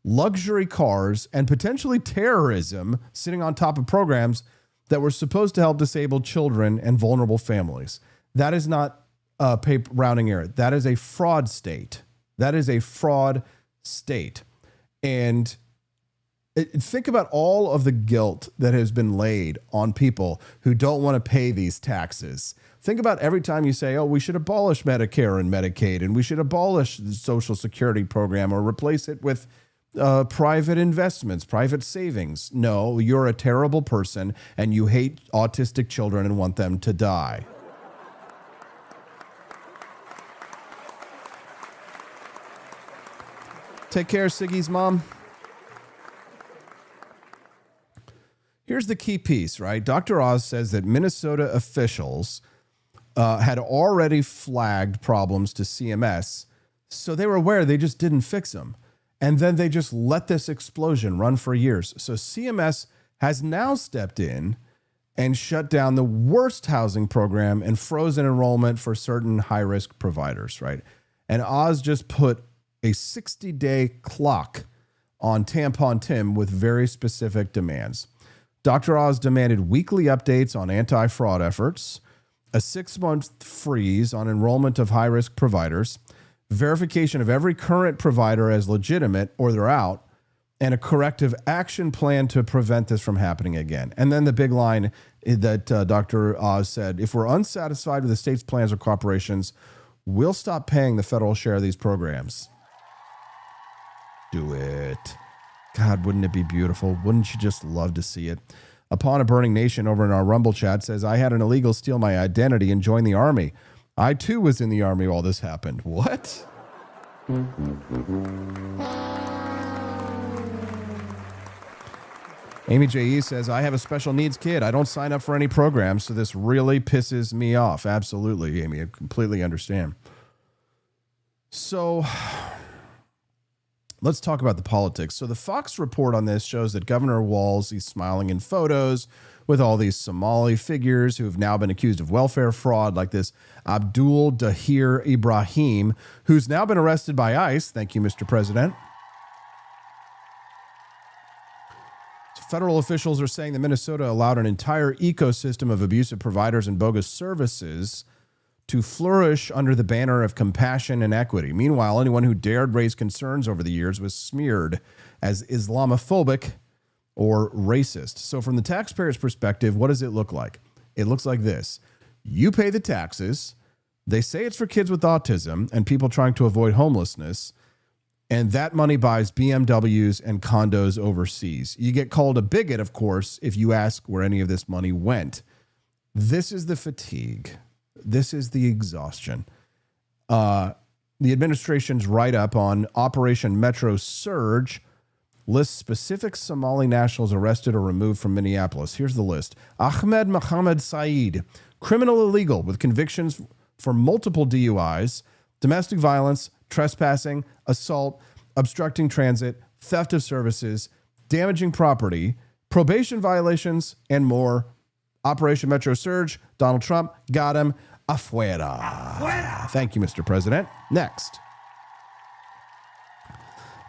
S1: luxury cars, and potentially terrorism sitting on top of programs that were supposed to help disabled children and vulnerable families. That is not a rounding error. That is a fraud state. That is a fraud state. And think about all of the guilt that has been laid on people who don't want to pay these taxes. Think about every time you say, oh, we should abolish Medicare and Medicaid, and we should abolish the Social Security program or replace it with private investments, private savings. No, you're a terrible person and you hate autistic children and want them to die. Take care, Siggy's mom. Here's the key piece, right? Dr. Oz says that Minnesota officials had already flagged problems to CMS, so they were aware, they just didn't fix them. And then they just let this explosion run for years. So CMS has now stepped in and shut down the worst housing program and frozen enrollment for certain high-risk providers, right? And Oz just put a 60-day clock on Tampon Tim with very specific demands. Dr. Oz demanded weekly updates on anti-fraud efforts, a 6-month freeze on enrollment of high-risk providers, verification of every current provider as legitimate or they're out, and a corrective action plan to prevent this from happening again. And then the big line that Dr. Oz said, if we're unsatisfied with the state's plans or cooperations, we'll stop paying the federal share of these programs. Do it. God, wouldn't it be beautiful? Wouldn't you just love to see it? Upon a Burning Nation over in our Rumble chat says, I had an illegal steal my identity and join the Army. I too was in the Army while this happened. What? Amy J.E. says, I have a special needs kid. I don't sign up for any programs, so this really pisses me off. Absolutely, Amy. I completely understand. So let's talk about the politics. So the Fox report on this shows that Governor Walz, he's smiling in photos with all these Somali figures who have now been accused of welfare fraud, like this Abdul Dahir Ibrahim, who's now been arrested by ICE. Thank you, Mr. President. So federal officials are saying that Minnesota allowed an entire ecosystem of abusive providers and bogus services to flourish under the banner of compassion and equity. Meanwhile, anyone who dared raise concerns over the years was smeared as Islamophobic or racist. So from the taxpayer's perspective, what does it look like? It looks like this. You pay the taxes. They say it's for kids with autism and people trying to avoid homelessness. And that money buys BMWs and condos overseas. You get called a bigot, of course, if you ask where any of this money went. This is the fatigue. This is the exhaustion. The administration's write-up on Operation Metro Surge lists specific Somali nationals arrested or removed from Minneapolis. Here's the list. Ahmed Mohammed Saeed, criminal illegal with convictions for multiple DUIs, domestic violence, trespassing, assault, obstructing transit, theft of services, damaging property, probation violations, and more. Operation Metro Surge, Donald Trump, got him. Afuera. Thank you, Mr. President.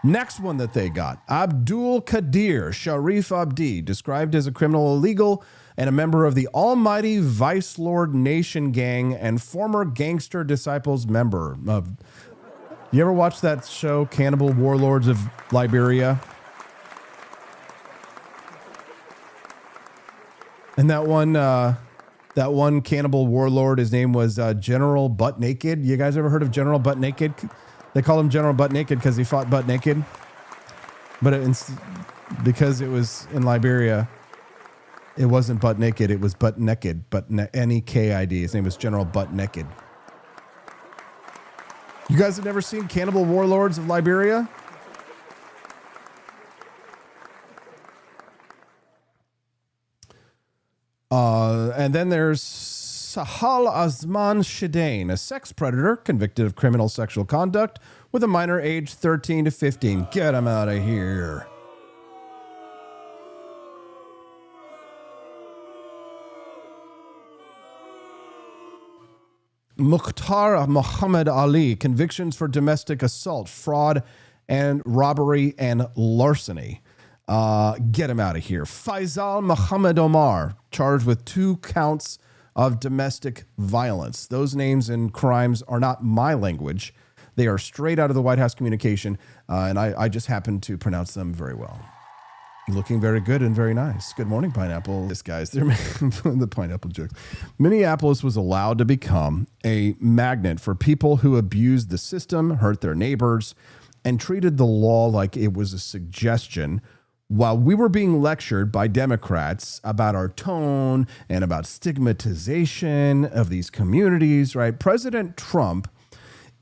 S1: Next one that they got. Abdul Qadir Sharif Abdi, described as a criminal illegal and a member of the almighty Vice Lord Nation gang and former Gangster Disciples member. You ever watch that show, Cannibal Warlords of Liberia? And that one cannibal warlord, his name was General Butt Naked. You guys ever heard of General Butt Naked? They call him General Butt Naked because he fought butt naked. But because it was in Liberia, it wasn't butt naked. It was butt naked. N-E-K-I-D. His name was General Butt Naked. You guys have never seen Cannibal Warlords of Liberia? And then there's Sahal Azman Shidain, a sex predator convicted of criminal sexual conduct with a minor aged 13 to 15. Get him out of here. Mukhtar Muhammad Ali, convictions for domestic assault, fraud, and robbery and larceny. Get him out of here. Faisal Muhammad Omar, charged with 2 counts of domestic violence. Those names and crimes are not my language. They are straight out of the White House communication, and I just happen to pronounce them very well. Looking very good and very nice. Good morning, Pineapple. This guy's, they're the pineapple jokes. Minneapolis was allowed to become a magnet for people who abused the system, hurt their neighbors, and treated the law like it was a suggestion, while we were being lectured by Democrats about our tone and about stigmatization of these communities, right? President Trump,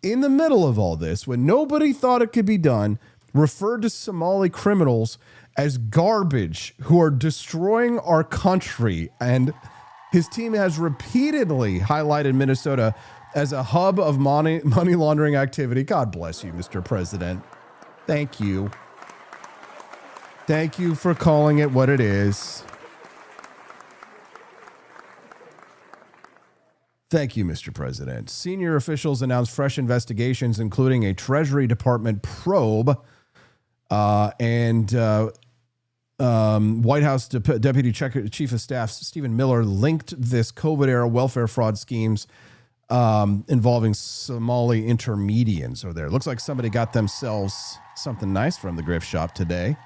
S1: in the middle of all this, when nobody thought it could be done, referred to Somali criminals as garbage who are destroying our country. And his team has repeatedly highlighted Minnesota as a hub of money laundering activity. God bless you, Mr. President. Thank you. Thank you for calling it what it is. Thank you, Mr. President. Senior officials announced fresh investigations, including a Treasury Department probe and White House Deputy Chief of Staff Stephen Miller linked this COVID-era welfare fraud schemes involving Somali intermediates over there. Looks like somebody got themselves something nice from the gift shop today.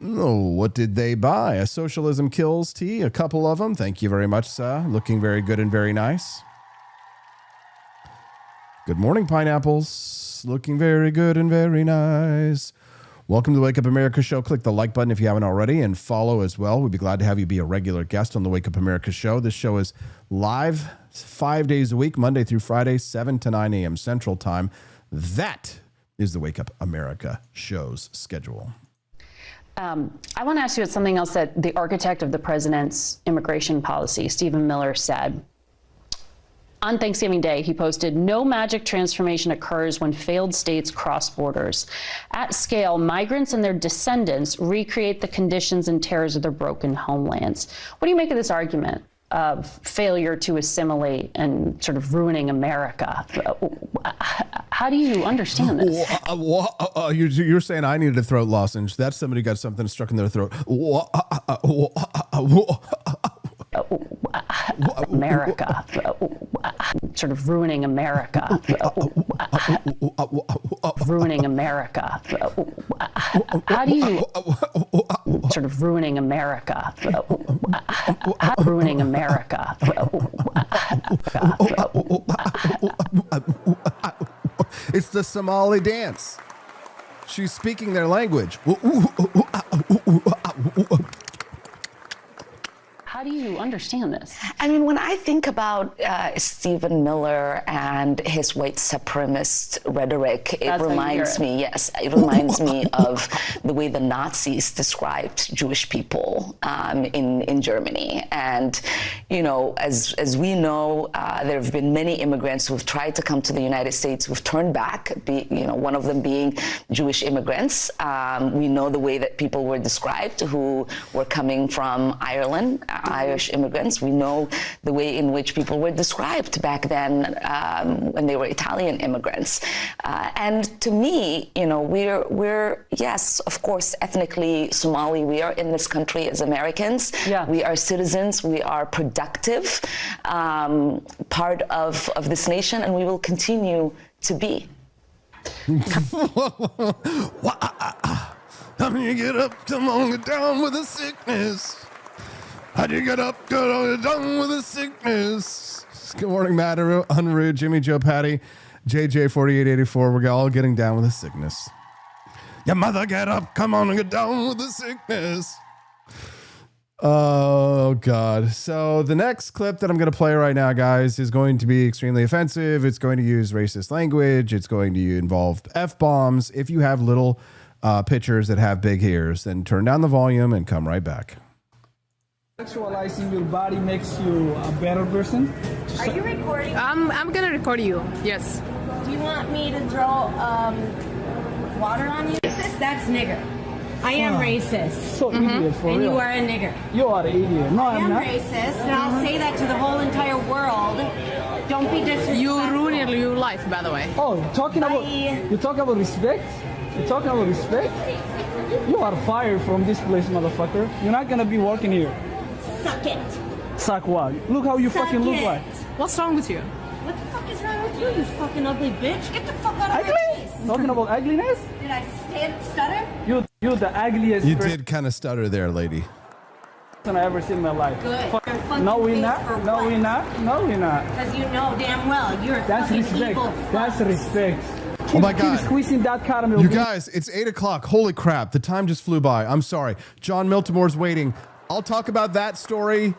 S1: Oh, what did they buy? A Socialism Kills tea, a couple of them. Thank you very much, sir. Looking very good and very nice. Good morning, pineapples. Looking very good and very nice. Welcome to the Wake Up America show. Click the like button if you haven't already and follow as well. We'd be glad to have you be a regular guest on the Wake Up America show. This show is live 5 days a week, Monday through Friday, 7 to 9 a.m. Central Time. That is the Wake Up America show's schedule.
S9: I want to ask you about something else that the architect of the president's immigration policy, Stephen Miller, said. On Thanksgiving Day, he posted, "No magic transformation occurs when failed states cross borders. At scale, migrants and their descendants recreate the conditions and terrors of their broken homelands." What do you make of this argument of failure to assimilate and sort of ruining America? How do you understand this?
S1: You're saying I needed a throat lozenge. That's somebody got something stuck in their throat.
S9: America. Sort of ruining America. Ruining America. How do you sort of ruining America? Ruining America.
S1: It's the Somali dance. She's speaking their language.
S9: How do you understand this?
S10: I mean, when I think about Stephen Miller and his white supremacist rhetoric, it reminds me of the way the Nazis described Jewish people in Germany. And, you know, as we know, there have been many immigrants who've tried to come to the United States who've turned back, one of them being Jewish immigrants. We know the way that people were described who were coming from Ireland, Irish immigrants. We know the way in which people were described back then when they were Italian immigrants. And to me, you know, we're yes, of course, ethnically Somali. We are in this country as Americans. Yeah. We are citizens. We are productive part of this nation, and we will continue to be.
S1: How do you get up, come on, get down with the sickness? How do you get up, get down with the sickness? Good morning, Matt, Unrude, Jimmy, Joe, Patty, JJ, 4884. We're all getting down with the sickness. Your mother, get up, come on and get down with the sickness. Oh, God. So the next clip that I'm going to play right now, guys, is going to be extremely offensive. It's going to use racist language. It's going to involve F-bombs. If you have little pictures that have big ears, then turn down the volume and come right back.
S5: Sexualizing your body makes you a better person.
S6: Are you recording?
S7: I'm gonna record you. Yes.
S6: Do you want me to throw water on you? That's nigger. I am racist.
S5: So idiot, for
S6: and
S5: real.
S6: You are a nigger.
S5: You are an idiot. No,
S6: I am
S5: I'm not.
S6: racist, and I'll say that to the whole entire world. Don't be disrespectful.
S7: You ruined your life, by the way.
S5: Oh, you talk about respect? You talking about respect? You are fired from this place, motherfucker. You're not gonna be working here.
S6: Suck it.
S5: Suck what? Look how you
S6: Suck
S5: fucking look
S6: it.
S5: like.
S7: What's wrong with you?
S6: What the fuck is wrong with you, you fucking ugly bitch? Get the fuck out of
S5: Ugly?
S6: my face.
S5: Talking about ugliness?
S6: Did I stutter?
S5: You're the ugliest
S1: You
S5: person
S1: did kind of stutter there, lady.
S5: I ever seen in my life.
S6: Good.
S5: No, we're not. No, we're not. No, we're not.
S6: Because you know damn well you're
S5: That's
S6: fucking
S5: respect.
S6: evil.
S5: That's respect.
S1: Oh my God.
S5: Keep squeezing that caramel.
S1: You guys, it's 8 o'clock. Holy crap. The time just flew by. I'm sorry. John Miltimore's waiting. I'll talk about that story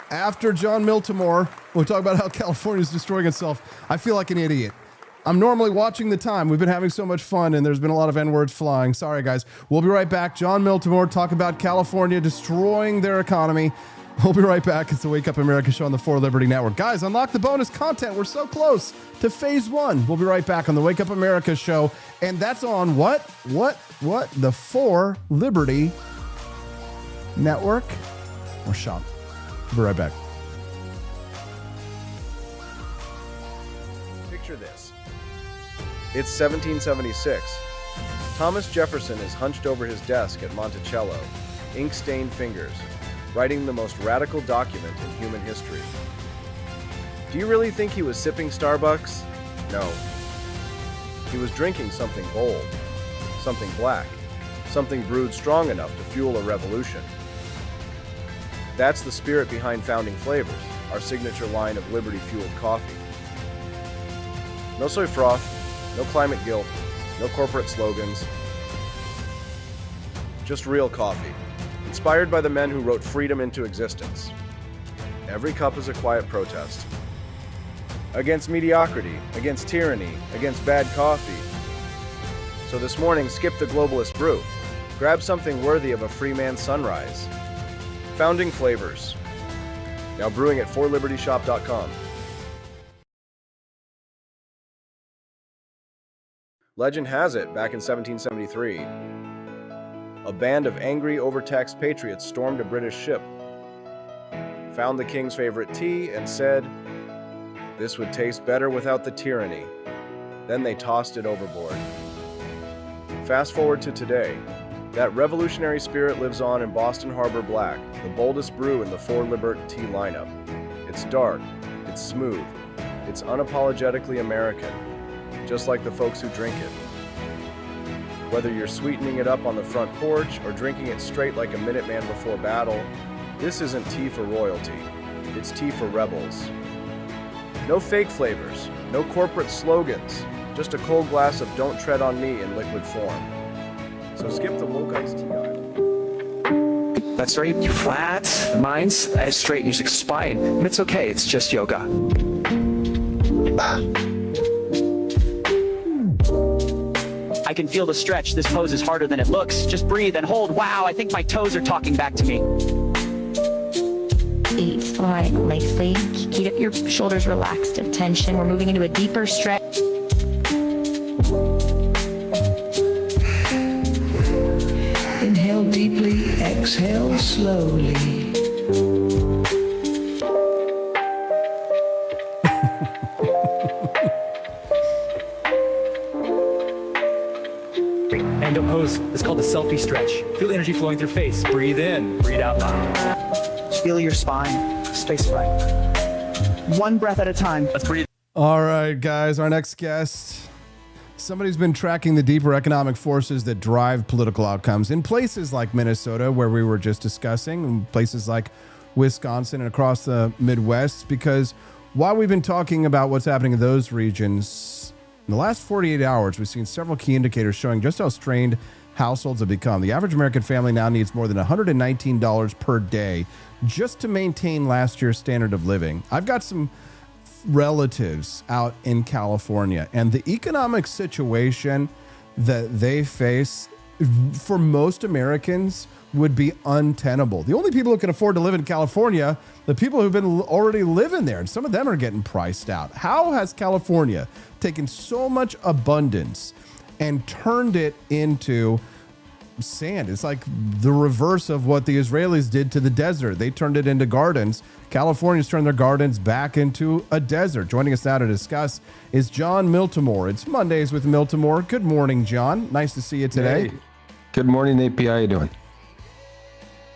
S1: after John Miltimore. We'll talk about how California is destroying itself. I feel like an idiot. I'm normally watching the time. We've been having so much fun, and there's been a lot of N-words flying. Sorry, guys. We'll be right back. John Miltimore, talk about California destroying their economy. We'll be right back. It's the Wake Up America show on the 4 Liberty Network. Guys, unlock the bonus content. We're so close to phase 1. We'll be right back on the Wake Up America show. And that's on what? The 4 Liberty Network or shop. We'll be right back.
S4: Picture this. It's 1776. Thomas Jefferson is hunched over his desk at Monticello, ink-stained fingers, writing the most radical document in human history. Do you really think he was sipping Starbucks? No. He was drinking something bold, something black, something brewed strong enough to fuel a revolution. That's the spirit behind Founding Flavors, our signature line of liberty-fueled coffee. No soy froth, no climate guilt, no corporate slogans, just real coffee, inspired by the men who wrote freedom into existence. Every cup is a quiet protest. Against mediocrity, against tyranny, against bad coffee. So this morning, skip the globalist brew. Grab something worthy of a free man's sunrise. Founding Flavors. Now brewing at 4libertyshop.com. Legend has it, back in 1773, a band of angry, overtaxed patriots stormed a British ship, found the king's favorite tea, and said, "This would taste better without the tyranny." Then they tossed it overboard. Fast forward to today. That revolutionary spirit lives on in Boston Harbor Black, the boldest brew in the 4 Liberty tea lineup. It's dark, it's smooth, it's unapologetically American, just like the folks who drink it. Whether you're sweetening it up on the front porch or drinking it straight like a Minuteman before battle, this isn't tea for royalty, it's tea for rebels. No fake flavors, no corporate slogans, just a cold glass of Don't Tread on Me in liquid form. So skip the woke iced tea aisle.
S11: That's right, you're flat. Mine's as straight as your spine. It's okay, it's just yoga.
S12: I can feel the stretch. This pose is harder than it looks. Just breathe and hold. Wow, I think my toes are talking back to me.
S13: Slide nicely. Keep your shoulders relaxed and tension. We're moving into a deeper stretch.
S14: Inhale deeply, exhale slowly.
S11: And a pose is called the selfie stretch. Feel energy flowing through your face. Breathe in, breathe out loud.
S12: Feel your spine. Stay spread. One breath at a time.
S11: Let's breathe.
S1: All right, guys, our next guest. Somebody's been tracking the deeper economic forces that drive political outcomes in places like Minnesota, where we were just discussing, and places like Wisconsin and across the Midwest, because while we've been talking about what's happening in those regions, in the last 48 hours, we've seen several key indicators showing just how strained households have become. The average American family now needs more than $119 per day just to maintain last year's standard of living. I've got some relatives out in California, and the economic situation that they face for most Americans would be untenable. The only people who can afford to live in California, the people who've been already living there, and some of them are getting priced out. How has California taken so much abundance and turned it into sand? It's like the reverse of what the Israelis did to the desert. They turned it into gardens. California's turned their gardens back into a desert. Joining us now to discuss is John Miltimore. It's Mondays with Miltimore. Good morning, John. Nice to see you today.
S15: Hey. Good morning, AP. How you doing?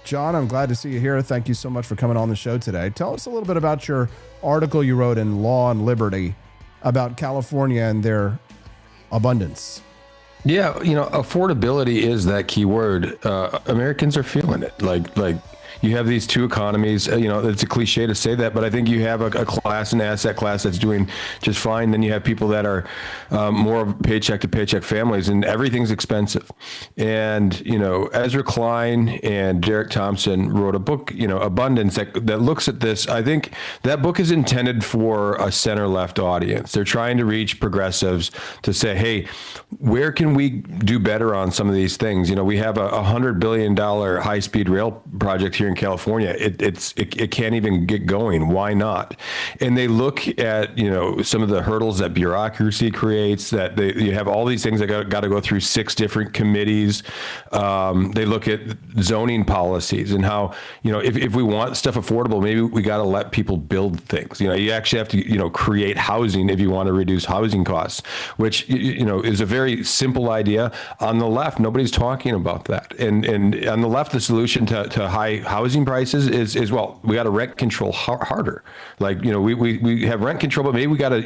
S1: John, I'm glad to see you here. Thank you so much for coming on the show today. Tell us a little bit about your article you wrote in Law and Liberty about California and their abundance.
S15: Yeah, affordability is that key word. Americans are feeling it. Like You have these two economies. It's a cliche to say that, but I think you have a class, an asset class that's doing just fine. Then you have people that are more of paycheck to paycheck families, and everything's expensive. And Ezra Klein and Derek Thompson wrote a book, Abundance, that looks at this. I think that book is intended for a center-left audience. They're trying to reach progressives to say, hey, where can we do better on some of these things? We have a $100 billion high-speed rail project here in California. It can't even get going. Why not? And they look at, some of the hurdles that bureaucracy creates, that you have all these things that got to go through 6 different committees. They look at zoning policies and how, if we want stuff affordable, maybe we got to let people build things. You actually have to, create housing if you want to reduce housing costs, which, is a very simple idea. On the left, nobody's talking about that. And on the left, the solution to high housing prices is well, we got to rent control harder. Like, we have rent control, but maybe we got to,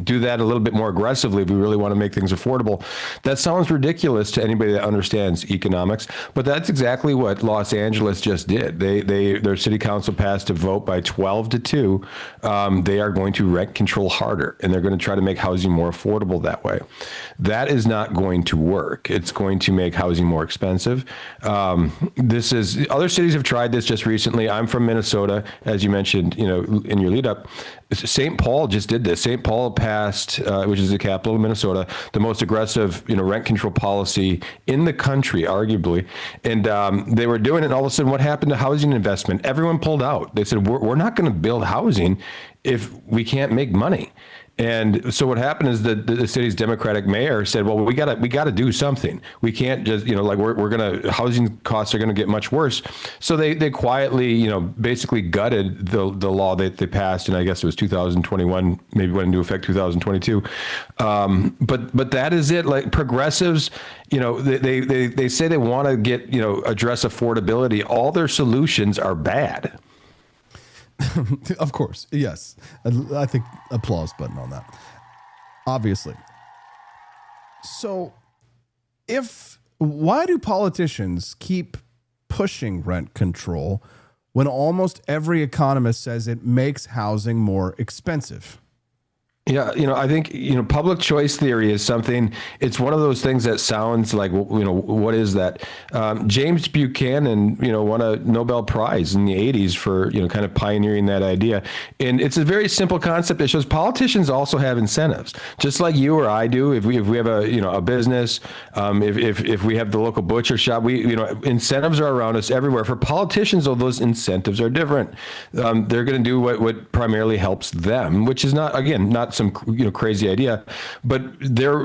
S15: do that a little bit more aggressively if we really want to make things affordable. That sounds ridiculous to anybody that understands economics, but that's exactly what Los Angeles just did. Their city council passed a vote by 12-2. They are going to rent control harder, and they're going to try to make housing more affordable that way. That is not going to work. It's going to make housing more expensive. Other cities have tried this just recently. I'm from Minnesota, as you mentioned, in your lead up. St. Paul just did this. St. Paul passed, which is the capital of Minnesota, the most aggressive, rent control policy in the country, arguably. And they were doing it, and all of a sudden, what happened to housing investment? Everyone pulled out. They said, we're not going to build housing if we can't make money. And so what happened is that the city's Democratic mayor said, well, we gotta do something. We can't just, housing costs are gonna get much worse. So they quietly, basically gutted the law that they passed, and I guess it was 2021, maybe went into effect 2022. But that is it. Like progressives, they say they want to get, address affordability. All their solutions are bad.
S1: Of course, yes. I think applause button on that. Obviously. So, why do politicians keep pushing rent control when almost every economist says it makes housing more expensive?
S15: Yeah, I think, public choice theory is something, it's one of those things that sounds like, what is that? James Buchanan, won a Nobel Prize in the 80s for, kind of pioneering that idea. And it's a very simple concept. It shows politicians also have incentives, just like you or I do. If we have a business, if we have the local butcher shop, incentives are around us everywhere. For politicians, though, those incentives are different. They're going to do what primarily helps them, which is not some crazy idea, but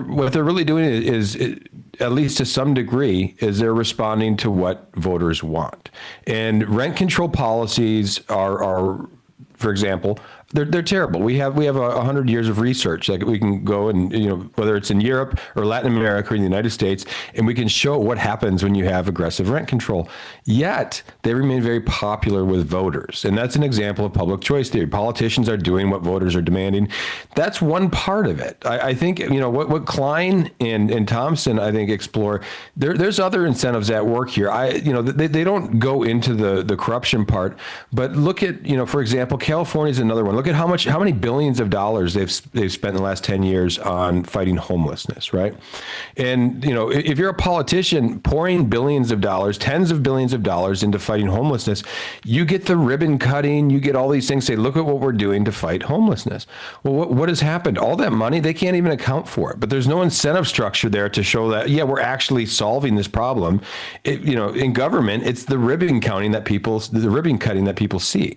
S15: what they're really doing is at least to some degree, is they're responding to what voters want. And rent control policies are for example, they're terrible. We have 100 years of research. Like we can go and, whether it's in Europe or Latin America or in the United States, and we can show what happens when you have aggressive rent control. Yet they remain very popular with voters. And that's an example of public choice theory. Politicians are doing what voters are demanding. That's one part of it. I think, what Klein and Thompson, I think, explore, there's other incentives at work here. They don't go into the corruption part, but look at, for example, California is another one. Look at how many billions of dollars they've spent in the last 10 years on fighting homelessness, right? And if you're a politician pouring billions of dollars, tens of billions of dollars into fighting homelessness, you get the ribbon cutting, you get all these things. Say, look at what we're doing to fight homelessness. Well, what has happened? All that money, they can't even account for it. But there's no incentive structure there to show that we're actually solving this problem. In government, it's the ribbon cutting that people see,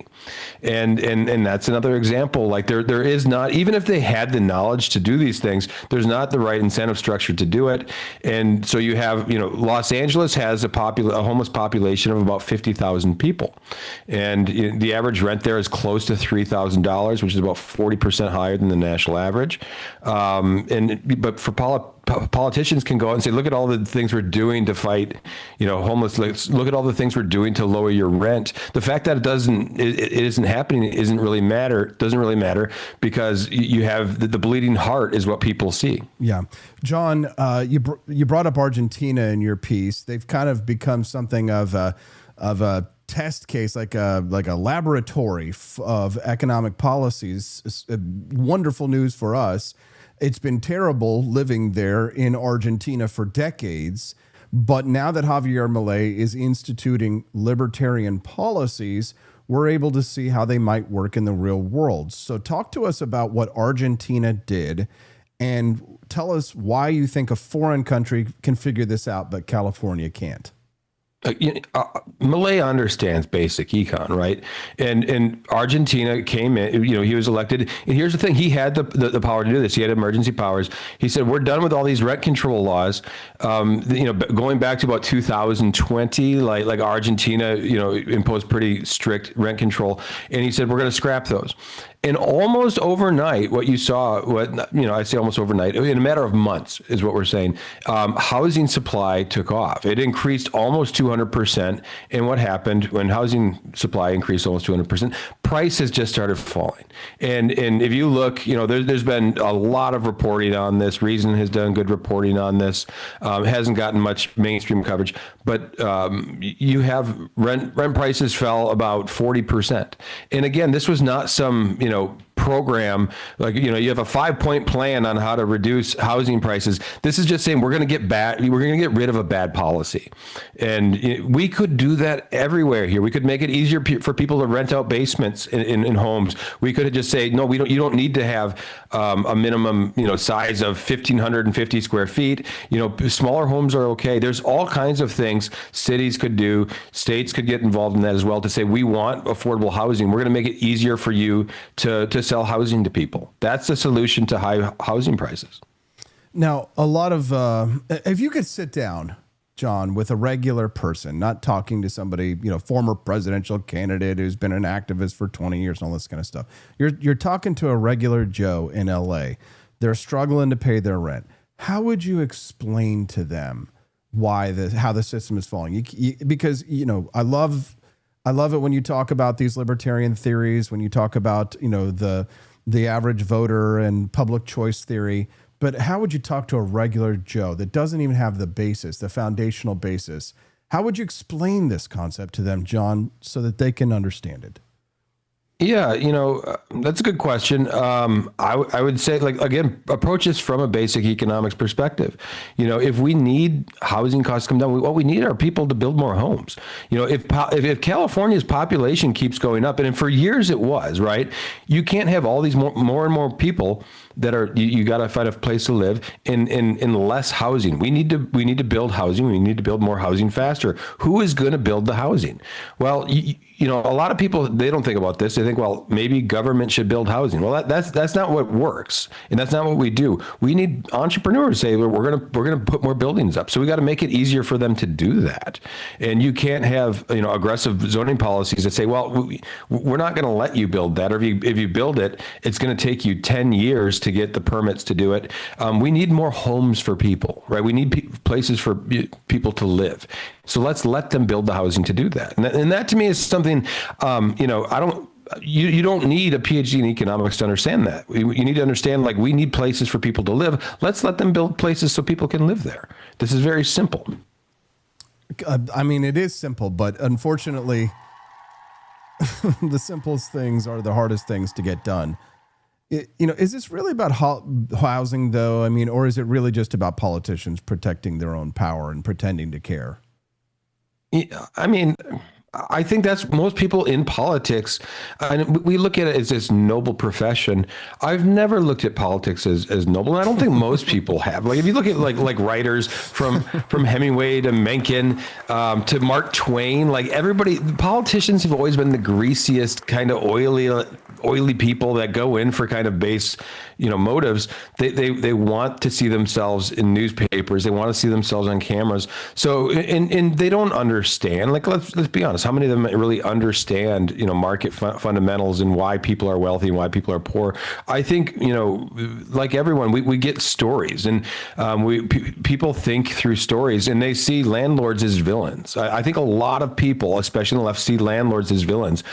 S15: and that's another example. Like there is not, even if they had the knowledge to do these things, there's not the right incentive structure to do it. And so you have, Los Angeles has a homeless population of about 50,000 people. And the average rent there is close to $3,000, which is about 40% higher than the national average. But for politicians can go out and say, look at all the things we're doing to fight, homelessness. Look at all the things we're doing to lower your rent. The fact that it isn't happening doesn't really matter because you have the bleeding heart is what people see.
S1: Yeah. John, you brought up Argentina in your piece. They've kind of become something of a test case, like a laboratory of economic policies. It's wonderful news for us. It's been terrible living there in Argentina for decades. But now that Javier Milei is instituting libertarian policies, we're able to see how they might work in the real world. So talk to us about what Argentina did and tell us why you think a foreign country can figure this out, but California can't.
S15: Milei understands basic econ, right? And Argentina came in, he was elected. And here's the thing, he had the power to do this. He had emergency powers. He said, we're done with all these rent control laws. Going back to about 2020, like Argentina, imposed pretty strict rent control. And he said, we're going to scrap those. And almost overnight, what you saw, I say almost overnight, in a matter of months is what we're saying, housing supply took off. It increased almost 200%. And what happened when housing supply increased almost 200%? Prices just started falling. And if you look, there's been a lot of reporting on this. Reason has done good reporting on this. Hasn't gotten much mainstream coverage. But you have rent prices fell about 40%. And again, this was not some, program, you have a 5-point plan on how to reduce housing prices. This is just saying we're going to get rid of a bad policy. And we could do that everywhere here. We could make it easier for people to rent out basements in homes. We could just say, no, you don't need to have a minimum, size of 1,550 square feet. Smaller homes are okay. There's all kinds of things cities could do. States could get involved in that as well to say, we want affordable housing. We're going to make it easier for you to sell housing to people. That's the solution to high housing prices.
S1: Now, a lot of, if you could sit down, John, with a regular person, not talking to somebody, former presidential candidate who's been an activist for 20 years and all this kind of stuff. You're talking to a regular Joe in LA. They're struggling to pay their rent. How would you explain to them how the system is falling? Because I love it when you talk about these libertarian theories, when you talk about, the average voter and public choice theory. But how would you talk to a regular Joe that doesn't even have the foundational basis? How would you explain this concept to them, John, so that they can understand it?
S15: Yeah, that's a good question. I would say, again, approach this from a basic economics perspective. If we need housing costs to come down, what we need are people to build more homes. If California's population keeps going up, and for years it was, right? You can't have all these more and more people that are, you got to find a place to live in less housing. We need to build housing. We need to build more housing faster. Who is going to build the housing? Well, a lot of people, they don't think about this. They think, well, maybe government should build housing. Well, that's not what works, and that's not what we do. We need entrepreneurs to say, we're going to put more buildings up. So we got to make it easier for them to do that. And you can't have aggressive zoning policies that say, well, we're not going to let you build that, or if you build it, it's going to take you 10 years to get the permits to do it. We need more homes for people, right? We need places for people to live. So let's let them build the housing to do that. And that to me is something, you don't need a PhD in economics to understand that. You need to understand, we need places for people to live. Let's let them build places so people can live there. This is very simple.
S1: It is simple, but unfortunately, the simplest things are the hardest things to get done. Is this really about housing, though? Or is it really just about politicians protecting their own power and pretending to care?
S15: I think that's most people in politics, and we look at it as this noble profession. I've never looked at politics as noble, and I don't think most people have. If you look at like writers from Hemingway to Mencken to Mark Twain, politicians have always been the greasiest, kind of oily people that go in for kind of base, motives. They want to see themselves in newspapers. They want to see themselves on cameras. So, and they don't understand. Let's be honest. How many of them really understand, market fundamentals and why people are wealthy and why people are poor? I think, like everyone, we get stories, and people think through stories, and they see landlords as villains. I think a lot of people, especially on the left, see landlords as villains.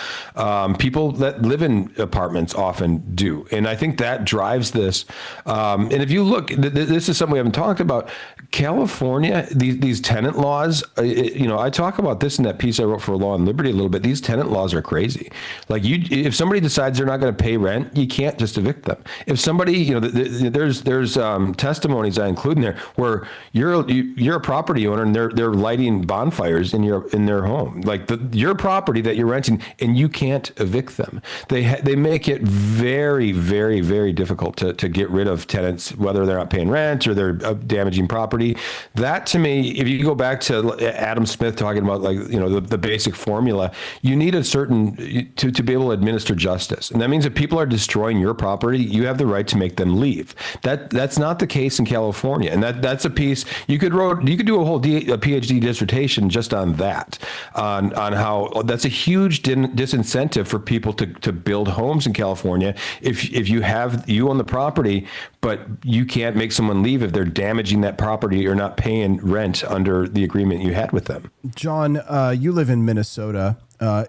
S15: People that live in apartments often do, and I think that drives this. And if you look, this is something we haven't talked about. California, these tenant laws. I talk about this in that piece I wrote for law and liberty a little bit. These tenant laws are crazy. Like if somebody decides they're not going to pay rent, you can't just evict them. If somebody, there's testimonies I include in there where you're a property owner and they're lighting bonfires in their home, like your property that you're renting, and you can't evict them. They make it very, very, very difficult to get rid of tenants, whether they're not paying rent or they're damaging property. That, to me, if you go back to Adam Smith talking about the basic formula, you need a certain to be able to administer justice, and that means if people are destroying your property, you have the right to make them leave. That's not the case in California, and that's a piece you could do a whole PhD dissertation just on that, on how that's a huge disincentive for people to build homes in California. If you own the property, but you can't make someone leave if they're damaging that property or not paying rent under the agreement you had with them.
S1: John, you live in Minnesota.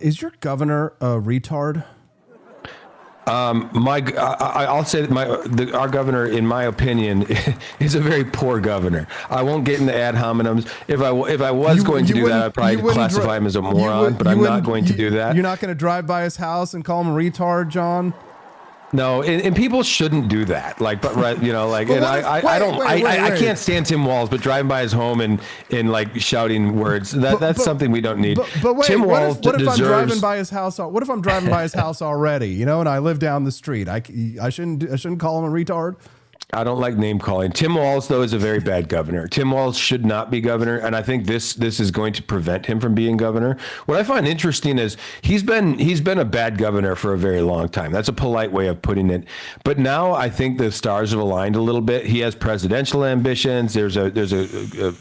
S1: Is your governor a retard?
S15: I'll say that our governor, in my opinion, is a very poor governor. I won't get into ad hominems. If I was going to do that, I'd probably classify him as a moron, but I'm not going to do that.
S1: You're not going to drive by his house and call him a retard, John?
S15: No, and people shouldn't do that. I can't stand Tim Walz, but driving by his home and like shouting words, that's something we don't need.
S1: But wait,
S15: Tim Walz
S1: what if I'm
S15: deserves.
S1: driving by his house? What if I'm driving by his house already? And I live down the street. I shouldn't call him a retard.
S15: I don't like name calling. Tim Walz, though, is a very bad governor. Tim Walz should not be governor, and I think this is going to prevent him from being governor. What I find interesting is he's been a bad governor for a very long time. That's a polite way of putting it. But now I think the stars have aligned a little bit. He has presidential ambitions. There's a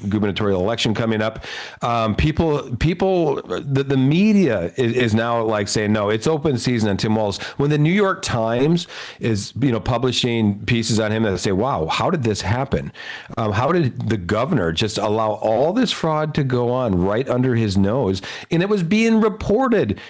S15: gubernatorial election coming up. The media is now like saying, no, it's open season on Tim Walz. When the New York Times is publishing pieces on him that say, wow, how did this happen? How did the governor just allow all this fraud to go on right under his nose? And it was being reported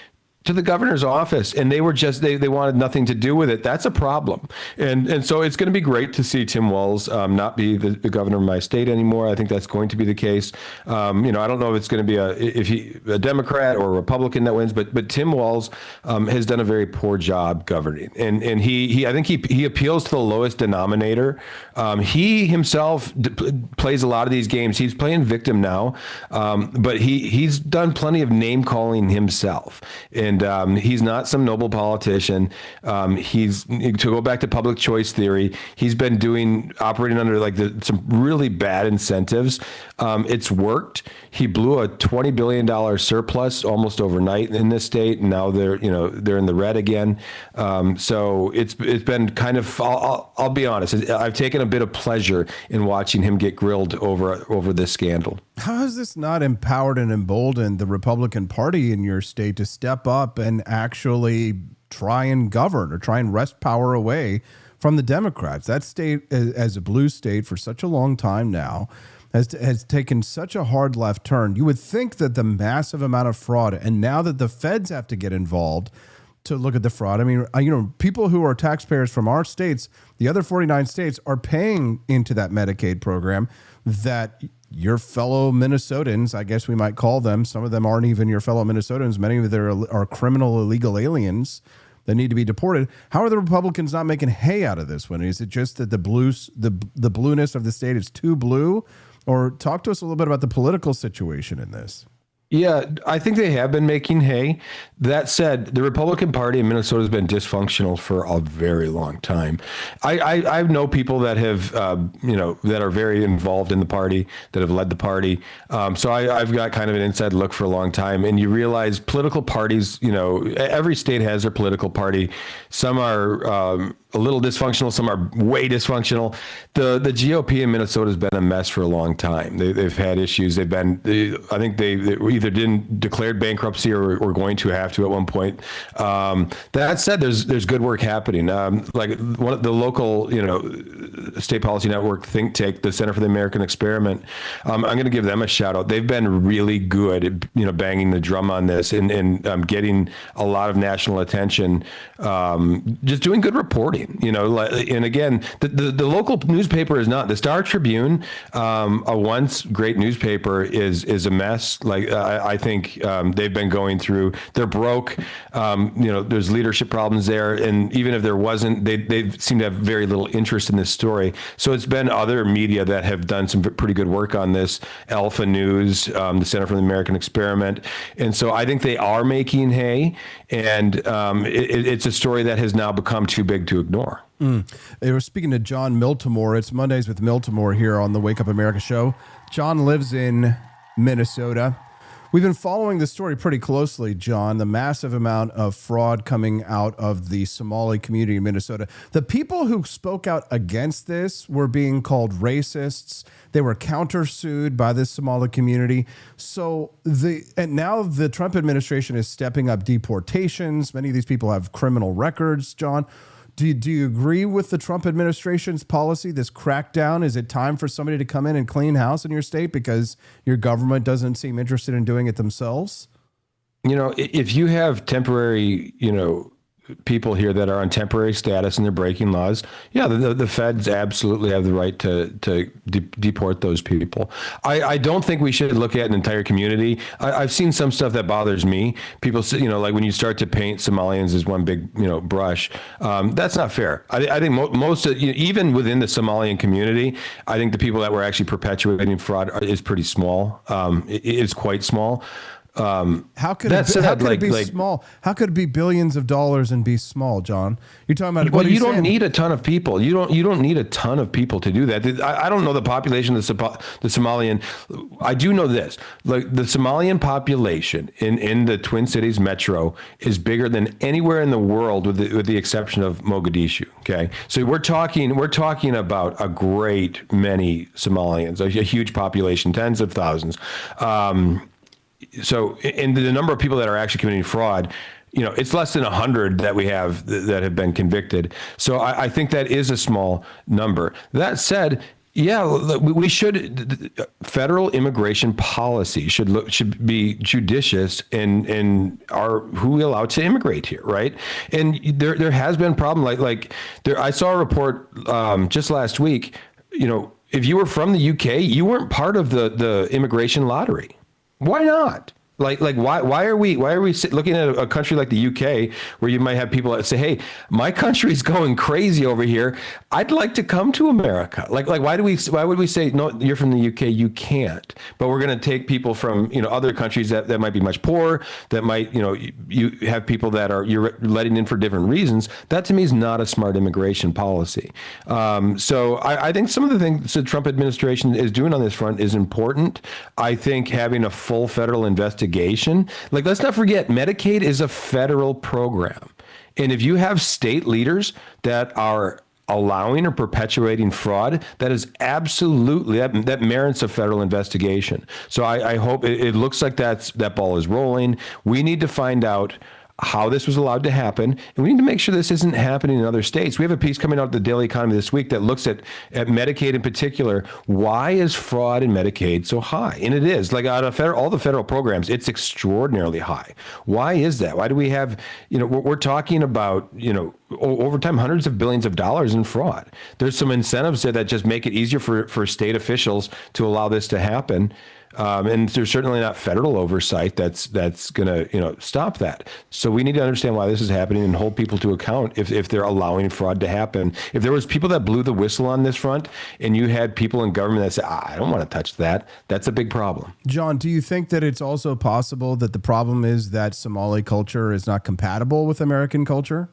S15: to the governor's office, and they were just they wanted nothing to do with it. That's a problem. And so it's going to be great to see Tim Walz not be the governor of my state anymore. I think that's going to be the case. I don't know if it's going to be a Democrat or a Republican that wins, but Tim Walz has done a very poor job governing. And I think he appeals to the lowest denominator. He himself plays a lot of these games. He's playing victim now, but he's done plenty of name calling himself. And he's not some noble politician. To go back to public choice theory, he's been operating under some really bad incentives. It's worked. He blew a $20 billion surplus almost overnight in this state, and now they're in the red again. So it's been kind of. I'll be honest. I've taken a bit of pleasure in watching him get grilled over this scandal.
S1: How has this not empowered and emboldened the Republican Party in your state to step up and actually try and govern or try and wrest power away from the Democrats? That state, as a blue state for such a long time now, has taken such a hard left turn. You would think that the massive amount of fraud, and now that the feds have to get involved to look at the fraud. I mean, people who are taxpayers from our states, the other 49 states, are paying into that Medicaid program that your fellow Minnesotans, I guess we might call them, some of them aren't even your fellow Minnesotans, many of them are criminal illegal aliens that need to be deported. How are the Republicans not making hay out of this one? Is it just that the blueness of the state is too blue? Or talk to us a little bit about the political situation in this.
S15: Yeah, I think they have been making hay. That said, the Republican Party in Minnesota has been dysfunctional for a very long time. I know people that have, that are very involved in the party, that have led the party. So I've got kind of an inside look for a long time. And you realize political parties, every state has their political party. Some are a little dysfunctional, some are way dysfunctional. The GOP in Minnesota has been a mess for a long time. They've had issues. I think they either didn't declared bankruptcy or were going to have to at one point. That said, there's good work happening. Like one of the local, state policy network think tank, the Center for the American Experiment. I'm going to give them a shout out. They've been really good at, banging the drum on this and getting a lot of national attention. Just doing good reporting. And again, the local newspaper is not. The Star Tribune, a once great newspaper, is a mess. Like I think they've been going through. They're broke. There's leadership problems there, and even if there wasn't, they seem to have very little interest in this story. So it's been other media that have done some pretty good work on this. Alpha News, the Center for the American Experiment, and so I think they are making hay, and it's a story that has now become too big to ignore.
S1: They were speaking to John Miltimore. It's Mondays with Miltimore here on the Wake Up America show. John lives in Minnesota. We've been following the story pretty closely, John, the massive amount of fraud coming out of the Somali community in Minnesota. The people who spoke out against this were being called racists. They were countersued by the Somali community. And now the Trump administration is stepping up deportations. Many of these people have criminal records, John. Do you agree with the Trump administration's policy, this crackdown? Is it time for somebody to come in and clean house in your state because your government doesn't seem interested in doing it themselves?
S15: If you have temporary, people here that are on temporary status and they're breaking laws, the feds absolutely have the right to deport those people. I don't think we should look at an entire community. I've seen some stuff that bothers me. People say, like when you start to paint Somalians as one big, brush, that's not fair. I think most of, even within the Somalian community, I think the people that were actually perpetuating fraud is pretty small. It is quite small.
S1: How could it be small? How could it be billions of dollars and be small, John? You're talking about.
S15: Well, you don't need a ton of people. You don't need a ton of people to do that. I don't know the population of the Somalian. I do know this: like the Somalian population in the Twin Cities metro is bigger than anywhere in the world, with the exception of Mogadishu. Okay, so we're talking about a great many Somalians, a huge population, tens of thousands. So, and the number of people that are actually committing fraud, it's less than 100 that we have that have been convicted. So I think that is a small number. That said, we should, federal immigration policy should be judicious in who we allow to immigrate here, right? And there has been a problem I saw a report just last week. If you were from the UK, you weren't part of the immigration lottery. Why not? Why are we looking at a country like the UK where you might have people that say, hey, my country's going crazy over here. I'd like to come to America. Why would we say, no, you're from the UK, you can't, but we're going to take people from, other countries that might be much poorer, that might, you have people that you're letting in for different reasons. That to me is not a smart immigration policy. So I think some of the things the Trump administration is doing on this front is important. I think having a full federal investigation, let's not forget, Medicaid is a federal program. And if you have state leaders that are allowing or perpetuating fraud, that is absolutely, that merits a federal investigation. So I hope it looks like that ball is rolling. We need to find out how this was allowed to happen, and we need to make sure this isn't happening in other states. We have a piece coming out of the Daily Economy this week that looks at Medicaid in particular. Why is fraud in Medicaid so high? And it is, out of all the federal programs, it's extraordinarily high. Why is that? Why do we have, we're talking about, over time, hundreds of billions of dollars in fraud. There's some incentives there that just make it easier for state officials to allow this to happen. And there's certainly not federal oversight that's going to stop that. So we need to understand why this is happening and hold people to account if they're allowing fraud to happen. If there was people that blew the whistle on this front, and you had people in government that said, I don't want to touch that, that's a big problem.
S1: John, do you think that it's also possible that the problem is that Somali culture is not compatible with American culture?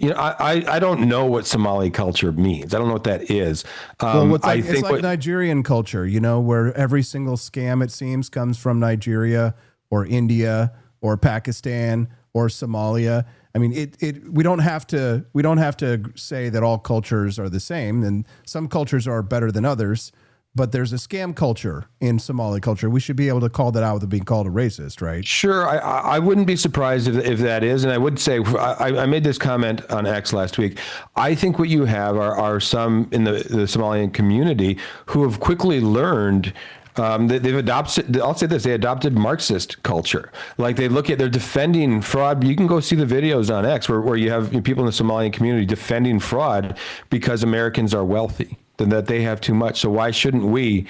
S15: I don't know what Somali culture means. I don't know what that is.
S1: It's like Nigerian culture, where every single scam, it seems, comes from Nigeria or India or Pakistan or Somalia. I mean, we don't have to say that all cultures are the same, and some cultures are better than others. But there's a scam culture in Somali culture. We should be able to call that out without being called a racist, right?
S15: Sure. I wouldn't be surprised if that is. And I would say, I made this comment on X last week. I think what you have are some in the Somalian community who have quickly learned they've adopted, I'll say this, they adopted Marxist culture. They're defending fraud. You can go see the videos on X where you have people in the Somalian community defending fraud because Americans are wealthy. than that they have too much. So why shouldn't we,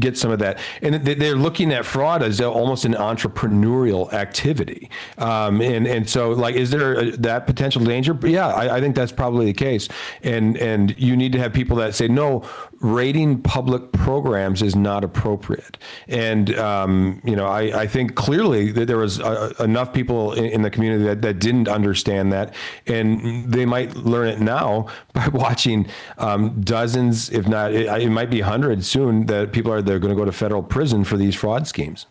S15: get some of that? And they're looking at fraud as almost an entrepreneurial activity. And so, like, is there that potential danger? Yeah, I think that's probably the case. And you need to have people that say, no, rating public programs is not appropriate. And, I think clearly that there was enough people in the community that didn't understand that. And they might learn it now by watching dozens, if not, it might be hundreds soon, that they're going to go to federal prison for these fraud schemes.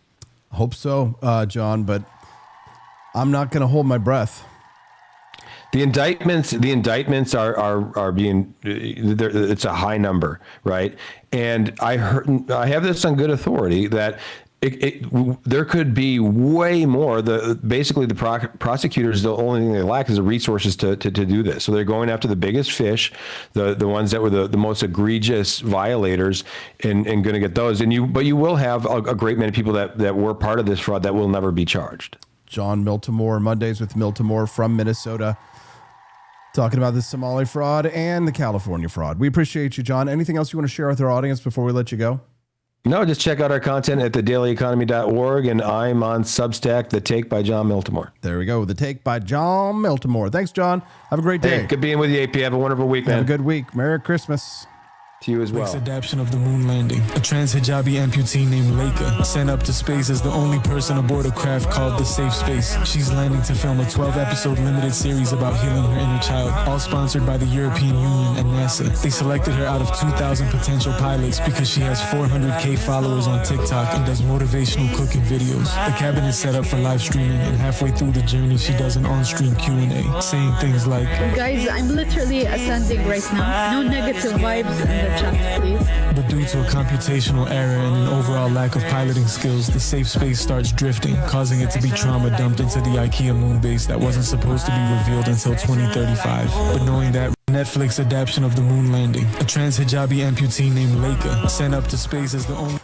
S1: Hope so, John, but I'm not going to hold my breath.
S15: The indictments are being, it's a high number, right? And I have this on good authority that there could be way more. Basically the prosecutors, the only thing they lack is the resources to do this. So they're going after the biggest fish, the ones that were the most egregious violators, and going to get those. But you will have a great many people that were part of this fraud that will never be charged.
S1: John Miltimore, Mondays with Miltimore from Minnesota, talking about the Somali fraud and the California fraud. We appreciate you, John. Anything else you want to share with our audience before we let you go?
S15: No, just check out our content at thedailyeconomy.org, and I'm on Substack, The Take by John Miltimore.
S1: There we go, The Take by John Miltimore. Thanks, John. Have a great day.
S15: Hey, good being with you, AP. Have a wonderful week, man.
S1: Have a good week. Merry Christmas.
S15: To you as well.
S16: Next adaptation of the moon landing. A trans hijabi amputee named Leica sent up to space as the only person aboard a craft called the Safe Space. She's landing to film a 12-episode limited series about healing her inner child, all sponsored by the European Union and NASA. They selected her out of 2,000 potential pilots because she has 400K followers on TikTok and does motivational cooking videos. The cabin is set up for live streaming, and halfway through the journey, she does an on-stream Q&A, saying things like,
S17: "Guys, I'm literally ascending right now. No negative vibes in the chat, please."
S16: But due to a computational error and an overall lack of piloting skills, the Safe Space starts drifting, causing it to be trauma dumped into the IKEA moon base that wasn't supposed to be revealed until 2035. But knowing that, Netflix adaptation of the moon landing. A trans hijabi amputee named Leica sent up to space as the only...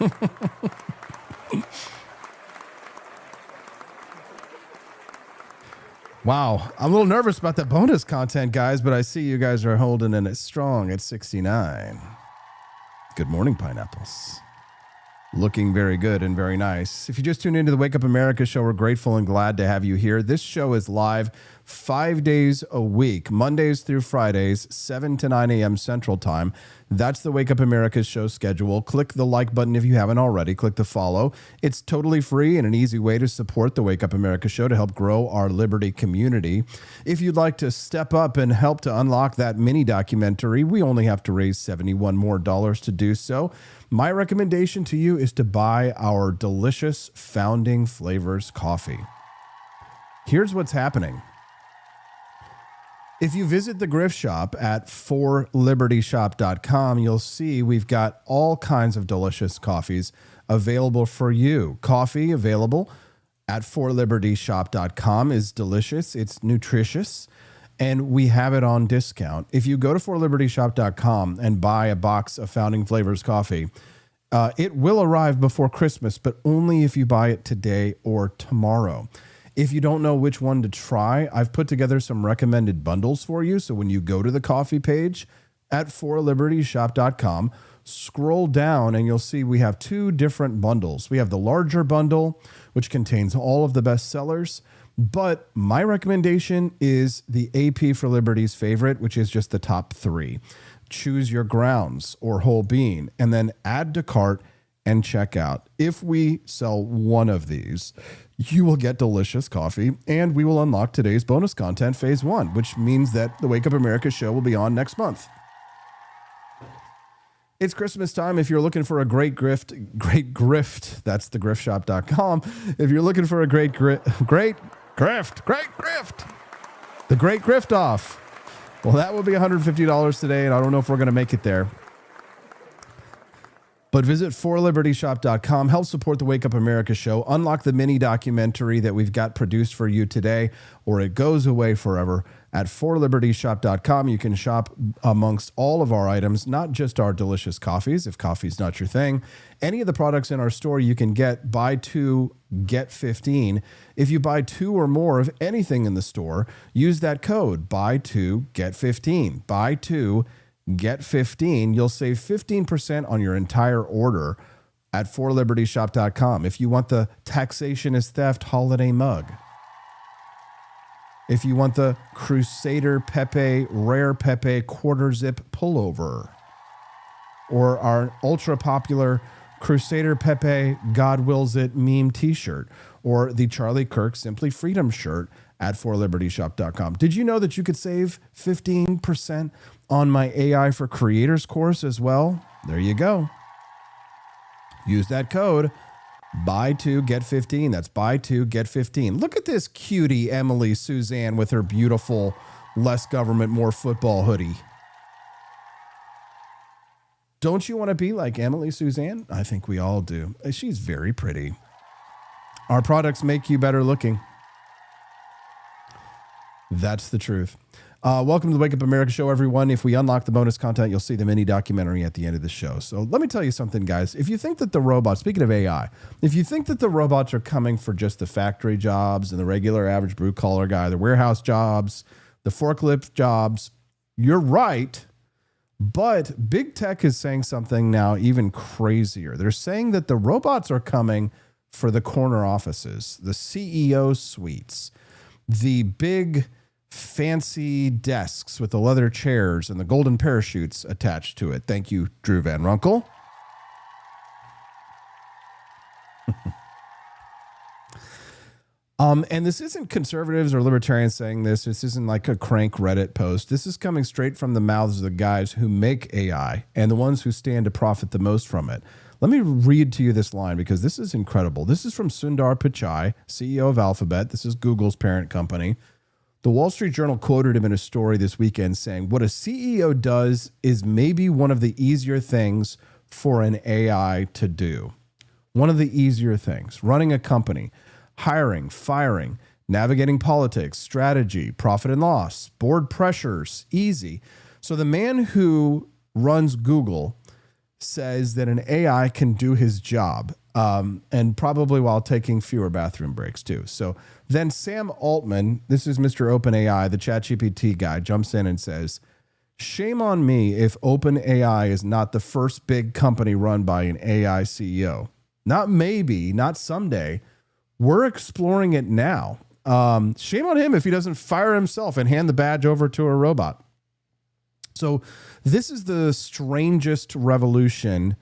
S1: Wow. I'm a little nervous about that bonus content, guys, but I see you guys are holding in it strong at 69. Good morning, pineapples. Looking very good and very nice. If you just tuned into the Wake Up America show, we're grateful and glad to have you here. This show is live 5 days a week, Mondays through Fridays, 7 to 9 a.m. Central Time. That's the Wake Up America show schedule. Click the like button if you haven't already. Click the follow. It's totally free and an easy way to support the Wake Up America show to help grow our Liberty community. If you'd like to step up and help to unlock that mini documentary, we only have to raise $71 more to do so. My recommendation to you is to buy our delicious Founding Flavors coffee. Here's what's happening. If you visit the Grift Shop at forlibertyshop.com, you'll see we've got all kinds of delicious coffees available for you. Coffee available at forlibertyshop.com is delicious. It's nutritious, and we have it on discount. If you go to forlibertyshop.com and buy a box of Founding Flavors coffee, it will arrive before Christmas, but only if you buy it today or tomorrow. If you don't know which one to try, I've put together some recommended bundles for you. So when you go to the coffee page at forlibertyshop.com, scroll down and you'll see we have two different bundles. We have the larger bundle, which contains all of the best sellers. But my recommendation is the AP for Liberty's favorite, which is just the top 3. Choose your grounds or whole bean, and then add to cart and check out. If we sell one of these, you will get delicious coffee, and we will unlock today's bonus content, phase 1, which means that the Wake Up America show will be on next month. It's Christmas time. If you're looking for a great grift, that's thegriftshop.com. If you're looking for a great grift, the great grift off. Well, that will be $150 today, and I don't know if we're going to make it there. But visit forlibertyshop.com. Help support the Wake Up America show. Unlock the mini documentary that we've got produced for you today, or it goes away forever. At forlibertyshop.com, you can shop amongst all of our items, not just our delicious coffees, if coffee's not your thing. Any of the products in our store you can get buy 2, get 15. If you buy 2 or more of anything in the store, use that code, buy 2, get 15. Buy 2, get 15, you'll save 15% on your entire order at forlibertyshop.com. If you want the taxation is theft holiday mug, if you want the Crusader Pepe Rare Pepe quarter zip pullover, or our ultra popular Crusader Pepe God Wills It meme t-shirt, or the Charlie Kirk Simply Freedom shirt at forlibertyshop.com. Did you know that you could save 15% on my AI for Creators course as well? There you go. Use that code, buy 2, get 15. That's buy 2, get 15. Look at this cutie Emily Suzanne with her beautiful less government, more football hoodie. Don't you want to be like Emily Suzanne? I think we all do. She's very pretty. Our products make you better looking. That's the truth. Welcome to the Wake Up America show, everyone. If we unlock the bonus content, you'll see the mini documentary at the end of the show. So let me tell you something, guys. If you think that the robots, speaking of AI, if you think that the robots are coming for just the factory jobs and the regular average blue collar guy, the warehouse jobs, the forklift jobs, you're right. But big tech is saying something now even crazier. They're saying that the robots are coming for the corner offices, the CEO suites, the big fancy desks with the leather chairs and the golden parachutes attached to it. Thank you, Drew Van Runkle. And this isn't conservatives or libertarians saying this. This isn't like a crank Reddit post. This is coming straight from the mouths of the guys who make AI and the ones who stand to profit the most from it. Let me read to you this line because this is incredible. This is from Sundar Pichai, CEO of Alphabet. This is Google's parent company. The Wall Street Journal quoted him in a story this weekend saying, what a CEO does is maybe one of the easier things for an AI to do. One of the easier things, running a company, hiring, firing, navigating politics, strategy, profit and loss, board pressures, easy. So the man who runs Google says that an AI can do his job, and probably while taking fewer bathroom breaks too. So then Sam Altman, this is Mr. OpenAI, the ChatGPT guy, jumps in and says, shame on me if OpenAI is not the first big company run by an AI CEO. Not maybe, not someday. We're exploring it now. Shame on him if he doesn't fire himself and hand the badge over to a robot. So this is the strangest revolution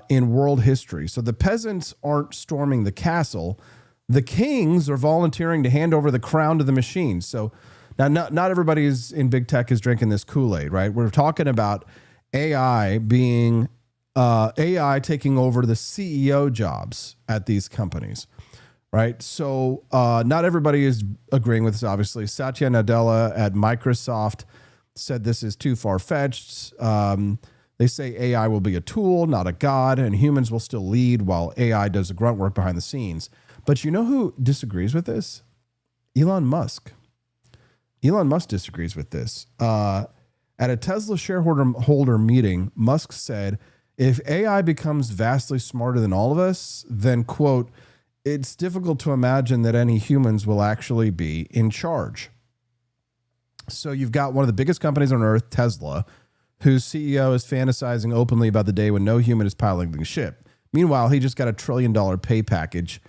S1: in world history. So the peasants aren't storming the castle. The kings are volunteering to hand over the crown to the machines. So now not everybody in big tech is drinking this Kool-Aid, right? We're talking about AI being AI taking over the CEO jobs at these companies. Right. So not everybody is agreeing with this, obviously. Satya Nadella at Microsoft said this is too far-fetched. They say AI will be a tool, not a god, and humans will still lead while AI does the grunt work behind the scenes. But you know who disagrees with this? Elon Musk. Elon Musk disagrees with this. At a Tesla shareholder meeting, Musk said, if AI becomes vastly smarter than all of us, then, quote, it's difficult to imagine that any humans will actually be in charge. So you've got one of the biggest companies on earth, Tesla, whose CEO is fantasizing openly about the day when no human is piloting the ship. Meanwhile, he just got $1 trillion pay package.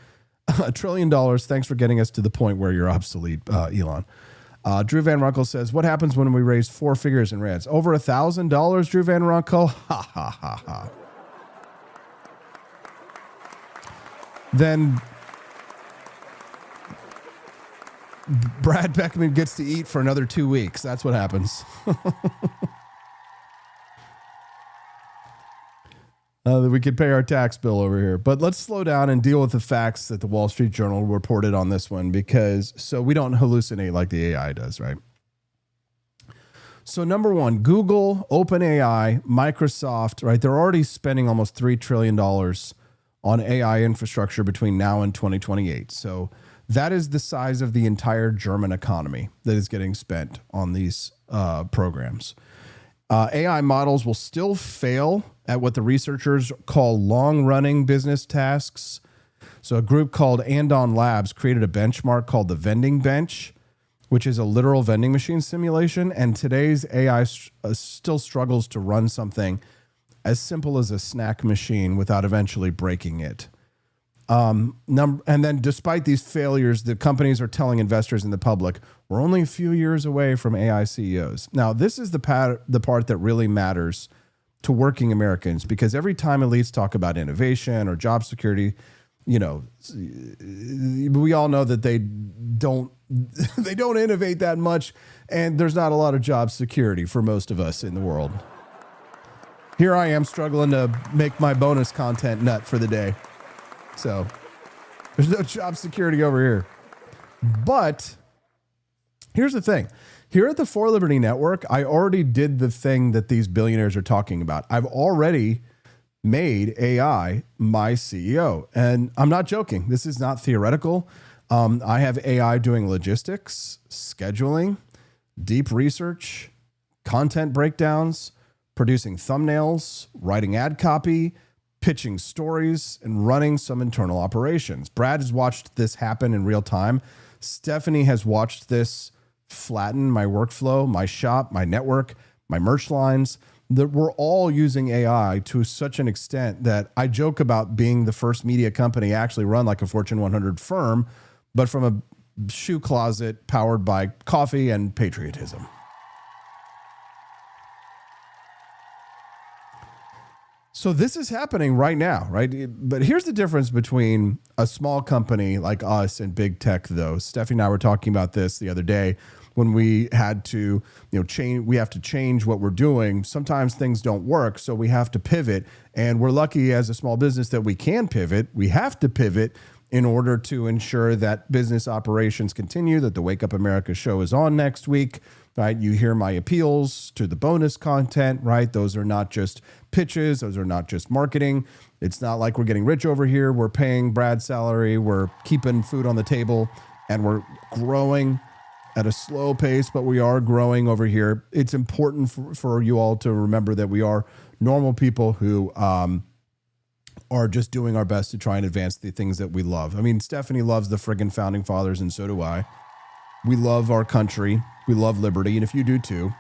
S1: $1 trillion. Thanks for getting us to the point where you're obsolete, Elon. Drew Van Runkle says, what happens when we raise 4 figures in rents? Over $1,000, Drew Van Runkle? Ha, ha, ha, ha. Then Brad Beckman gets to eat for another 2 weeks. That's what happens. We could pay our tax bill over here. But let's slow down and deal with the facts that the Wall Street Journal reported on this one, because so we don't hallucinate like the AI does, right? So number one, Google, OpenAI, Microsoft, right? They're already spending almost $3 trillion on AI infrastructure between now and 2028. So that is the size of the entire German economy that is getting spent on these programs. AI models will still fail at what the researchers call long-running business tasks. So a group called Andon Labs created a benchmark called the vending bench, which is a literal vending machine simulation. And today's AI still struggles to run something as simple as a snack machine without eventually breaking it. And then despite these failures, the companies are telling investors and the public, we're only a few years away from AI CEOs. Now, this is the part that really matters to working Americans, because every time elites talk about innovation or job security, we all know that they don't innovate that much, and there's not a lot of job security for most of us in the world. Here I am struggling to make my bonus content nut for the day. So there's no job security over here. But here's the thing. Here at the For Liberty Network, I already did the thing that these billionaires are talking about. I've already made AI my CEO. And I'm not joking. This is not theoretical. I have AI doing logistics, scheduling, deep research, content breakdowns, producing thumbnails, writing ad copy, pitching stories, and running some internal operations. Brad has watched this happen in real time. Stephanie has watched this flatten my workflow, my shop, my network, my merch lines. That we're all using AI to such an extent that I joke about being the first media company actually run like a Fortune 100 firm, but from a shoe closet powered by coffee and patriotism. So this is happening right now, right? But here's the difference between a small company like us and big tech, though. Stephanie and I were talking about this the other day when we had to, change. We have to change what we're doing. Sometimes things don't work, so we have to pivot. And we're lucky as a small business that we can pivot. We have to pivot in order to ensure that business operations continue, that the Wake Up America show is on next week, right? You hear my appeals to the bonus content, right? Those are not just pitches. Those are not just marketing. It's not like we're getting rich over here. We're paying Brad's salary. We're keeping food on the table, and we're growing at a slow pace, but we are growing over here. It's important for you all to remember that we are normal people who are just doing our best to try and advance the things that we love. I mean, Stephanie loves the friggin' founding fathers, and so do I. We love our country. We love liberty. And if you do too,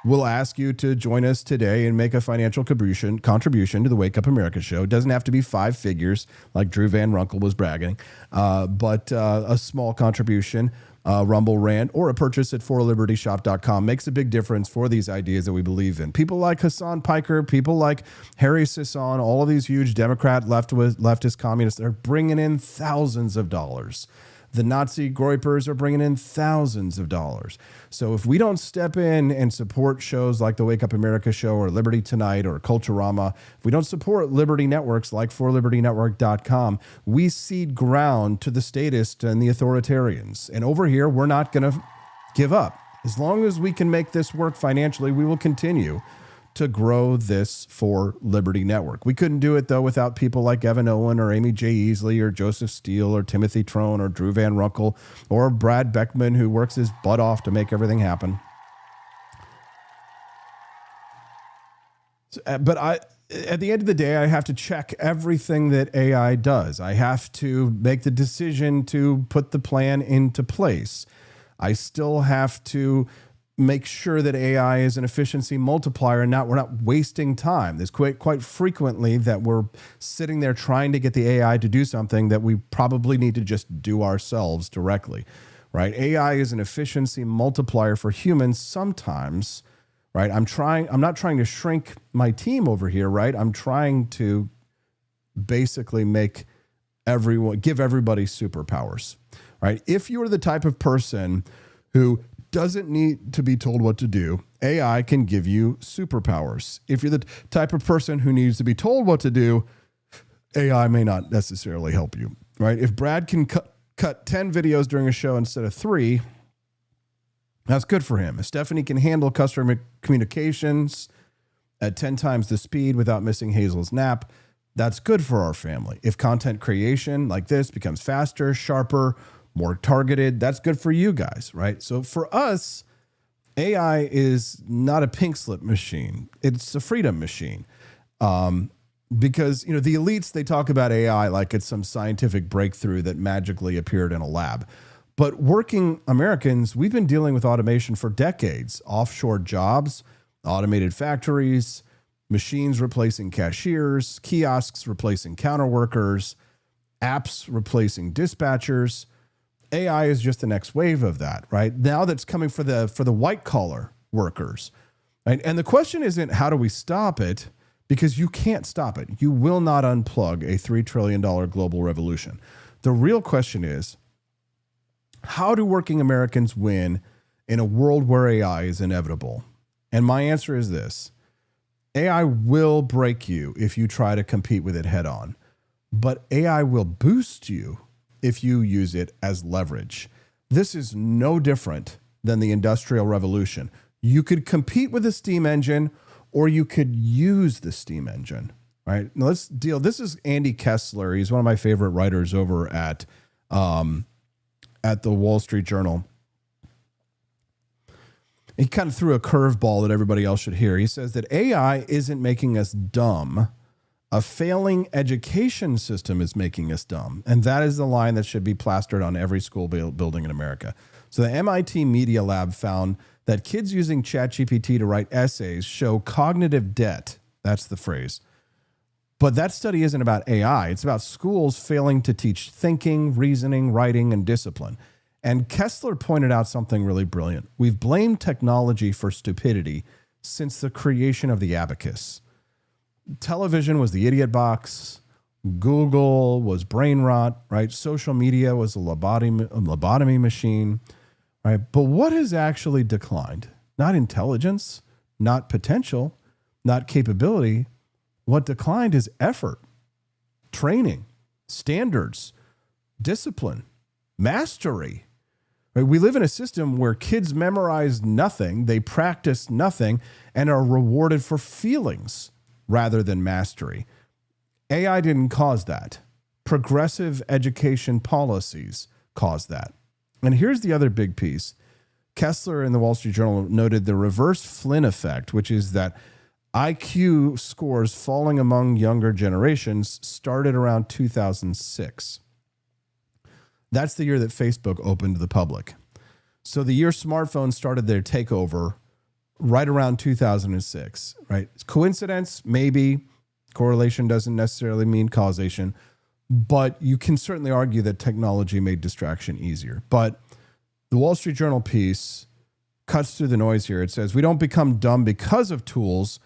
S1: we'll ask you to join us today and make a financial contribution to the Wake Up America show. It doesn't have to be 5 figures like Drew Van Runkle was bragging, but a small contribution, Rumble Rant, or a purchase at forlibertyshop.com makes a big difference for these ideas that we believe in. People like Hassan Piker, people like Harry Sisson, all of these huge Democrat leftist communists are bringing in thousands of dollars. The Nazi Groypers are bringing in thousands of dollars. So if we don't step in and support shows like the Wake Up America show or Liberty Tonight or Culturama, if we don't support Liberty networks like forlibertynetwork.com, we cede ground to the statists and the authoritarians. And over here, we're not going to give up. As long as we can make this work financially, we will continue to grow this For Liberty network. We couldn't do it, though, without people like Evan Owen or Amy J. Easley or Joseph Steele or Timothy Trone or Drew Van Runkle or Brad Beckman, who works his butt off to make everything happen. But at the end of the day, I have to check everything that AI does. I have to make the decision to put the plan into place. I still have to make sure that AI is an efficiency multiplier and we're not wasting time. There's quite frequently that we're sitting there trying to get the AI to do something that we probably need to just do ourselves directly, right? AI is an efficiency multiplier for humans sometimes, right? I'm not trying to shrink my team over here, right? I'm trying to basically give everybody superpowers, right? If you're the type of person who doesn't need to be told what to do, AI can give you superpowers. If you're the type of person who needs to be told what to do, AI may not necessarily help you, right? If Brad can cut 10 videos during a show instead of 3, that's good for him. If Stephanie can handle customer communications at 10 times the speed without missing Hazel's nap, that's good for our family. If content creation like this becomes faster, sharper, more targeted, that's good for you guys, right? So for us, AI is not a pink slip machine. It's a freedom machine. Because, the elites, they talk about AI like it's some scientific breakthrough that magically appeared in a lab. But working Americans, we've been dealing with automation for decades. Offshore jobs, automated factories, machines replacing cashiers, kiosks replacing counter workers, apps replacing dispatchers. AI is just the next wave of that, right? Now that's coming for the white collar workers. Right? And the question isn't how do we stop it? Because you can't stop it. You will not unplug a $3 trillion global revolution. The real question is, how do working Americans win in a world where AI is inevitable? And my answer is this. AI will break you if you try to compete with it head on, but AI will boost you if you use it as leverage. This is no different than the Industrial Revolution. You could compete with the steam engine or you could use the steam engine, right? Now let's deal. This is Andy Kessler. He's one of my favorite writers over at the Wall Street Journal. He kind of threw a curveball that everybody else should hear. He says that AI isn't making us dumb. A failing education system is making us dumb. And that is the line that should be plastered on every school building in America. So the MIT Media Lab found that kids using ChatGPT to write essays show cognitive debt. That's the phrase. But that study isn't about AI. It's about schools failing to teach thinking, reasoning, writing, and discipline. And Kessler pointed out something really brilliant. We've blamed technology for stupidity since the creation of the abacus. Television was the idiot box. Google was brain rot, right? Social media was a lobotomy machine, right? But what has actually declined? Not intelligence, not potential, not capability. What declined is effort, training, standards, discipline, mastery. Right? We live in a system where kids memorize nothing, they practice nothing, and are rewarded for feelings rather than mastery. AI didn't cause that. Progressive education policies caused that. And here's the other big piece. Kessler in the Wall Street Journal noted the reverse Flynn effect, which is that IQ scores falling among younger generations started around 2006. That's the year that Facebook opened to the public. So the year smartphones started their takeover right around 2006, right? Coincidence? Maybe. Correlation doesn't necessarily mean causation, but you can certainly argue that technology made distraction easier. But the Wall Street Journal piece cuts through the noise here. It says, we don't become dumb because of tools.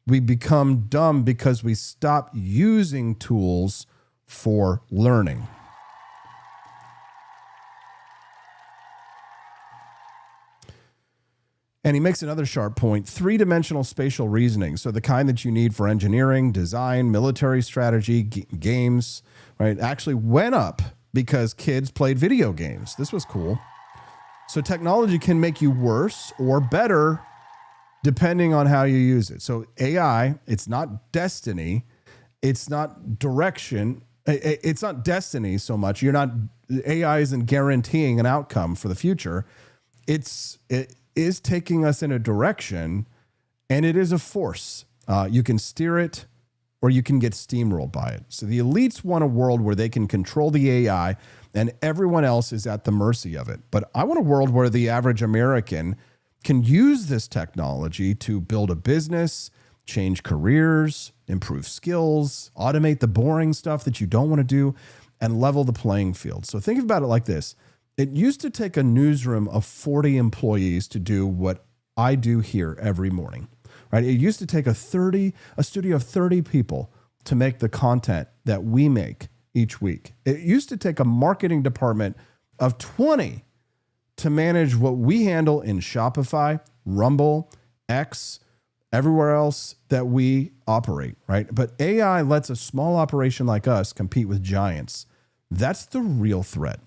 S1: We become dumb because we stop using tools for learning. And he makes another sharp point, three-dimensional spatial reasoning. So the kind that you need for engineering, design, military strategy, games, right, actually went up because kids played video games. This was cool. So technology can make you worse or better depending on how you use it. So AI, it's not destiny. It's not direction. It's not destiny so much. AI isn't guaranteeing an outcome for the future. It is taking us in a direction, and it is a force. You can steer it or you can get steamrolled by it. So the elites want a world where they can control the AI and everyone else is at the mercy of it. But I want a world where the average American can use this technology to build a business, change careers, improve skills, automate the boring stuff that you don't want to do, and level the playing field. So think about it like this. It used to take a newsroom of 40 employees to do what I do here every morning, right? It used to take a studio of 30 people to make the content that we make each week. It used to take a marketing department of 20 to manage what we handle in Shopify, Rumble, X, everywhere else that we operate, right? But AI lets a small operation like us compete with giants. That's the real threat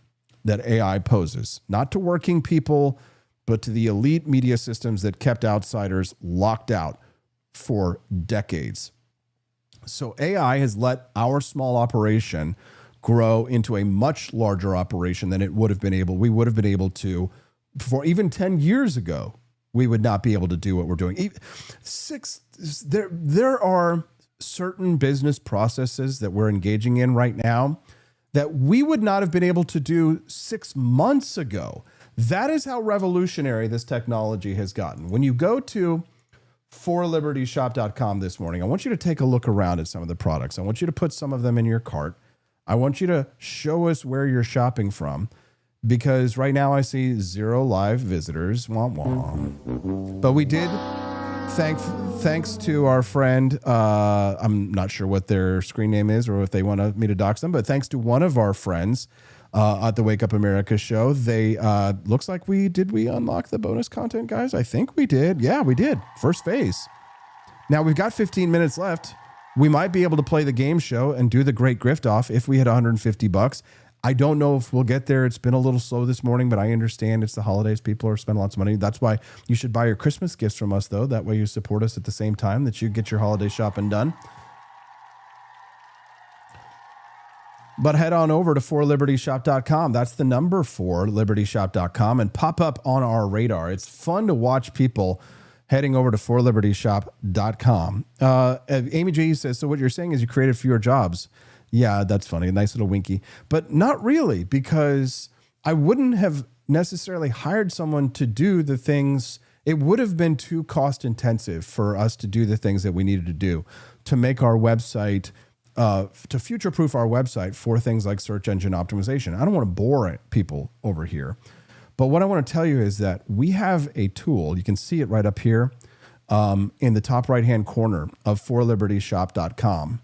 S1: that AI poses, not to working people, but to the elite media systems that kept outsiders locked out for decades. So AI has let our small operation grow into a much larger operation than we would have been able to, for even 10 years ago, we would not be able to do what we're doing. There are certain business processes that we're engaging in right now that we would not have been able to do 6 months ago. That is how revolutionary this technology has gotten. When you go to forlibertyshop.com this morning, I want you to take a look around at some of the products. I want you to put some of them in your cart. I want you to show us where you're shopping from, because right now I see 0 live visitors. Wah, wah. But we did, thanks to our friend, I'm not sure what their screen name is or if they want me to dox them, but thanks to one of our friends at the Wake Up America show, they looks like we unlock the bonus content, guys? I think we did. Yeah, we did. First phase. Now we've got 15 minutes left. We might be able to play the game show and do the great grift off if we hit $150. I don't know if we'll get there. It's been a little slow this morning, but I understand it's the holidays. People are spending lots of money. That's why you should buy your Christmas gifts from us, though. That way you support us at the same time that you get your holiday shopping done. But head on over to forlibertyshop.com. That's the number 4libertyshop.com, and pop up on our radar. It's fun to watch people heading over to forlibertyshop.com. Amy G says, so what you're saying is you created fewer jobs. Yeah, that's funny. A nice little winky. But not really, because I wouldn't have necessarily hired someone to do the things. It would have been too cost intensive for us to do the things that we needed to do to make our website, to future-proof our website for things like search engine optimization. I don't want to bore people over here. But what I want to tell you is that we have a tool. You can see it right up here in the top right-hand corner of forlibertyshop.com.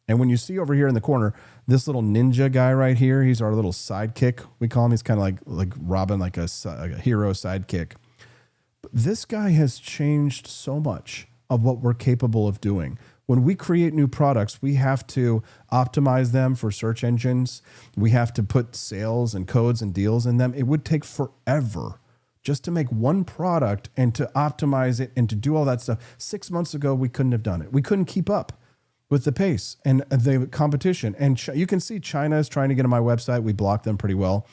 S1: And when you see over here in the corner, this little ninja guy right here, he's our little sidekick. We call him. He's kind of like Robin, like a hero sidekick. But this guy has changed so much of what we're capable of doing. When we create new products, we have to optimize them for search engines. We have to put sales and codes and deals in them. It would take forever just to make one product and to optimize it and to do all that stuff. 6 months ago, we couldn't have done it. We couldn't keep up with the pace and the competition. And you can see China is trying to get on my website. We blocked them pretty well.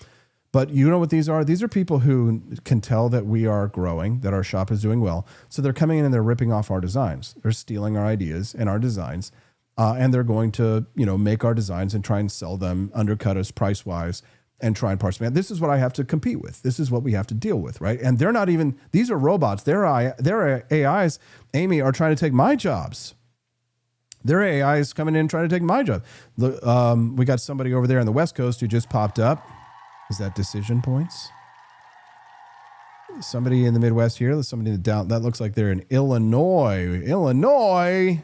S1: But you know what these are? These are people who can tell that we are growing, that our shop is doing well. So they're coming in and they're ripping off our designs. They're stealing our ideas and our designs. And they're going to, make our designs and try and sell them, undercut us price-wise, and try and parse them out. This is what I have to compete with. This is what we have to deal with, right? And they're not even, these are robots. Their AIs, Amy, are trying to take my jobs. Their AI is coming in trying to take my job. We got somebody over there on the West Coast who just popped up. Is that Decision Points? Somebody in the Midwest here. Somebody down. That looks like they're in Illinois. Illinois.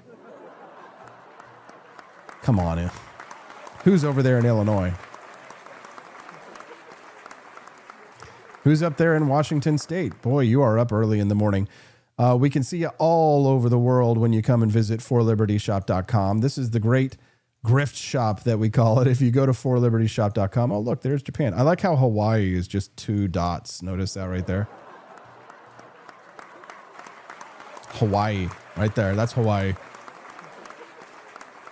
S1: Come on. Who's over there in Illinois? Who's up there in Washington State? Boy, you are up early in the morning. We can see you all over the world when you come and visit forlibertyshop.com. This is the great grift shop that we call it. If you go to forlibertyshop.com, oh, look, there's Japan. I like how Hawaii is just 2 dots. Notice that right there. Hawaii, right there. That's Hawaii.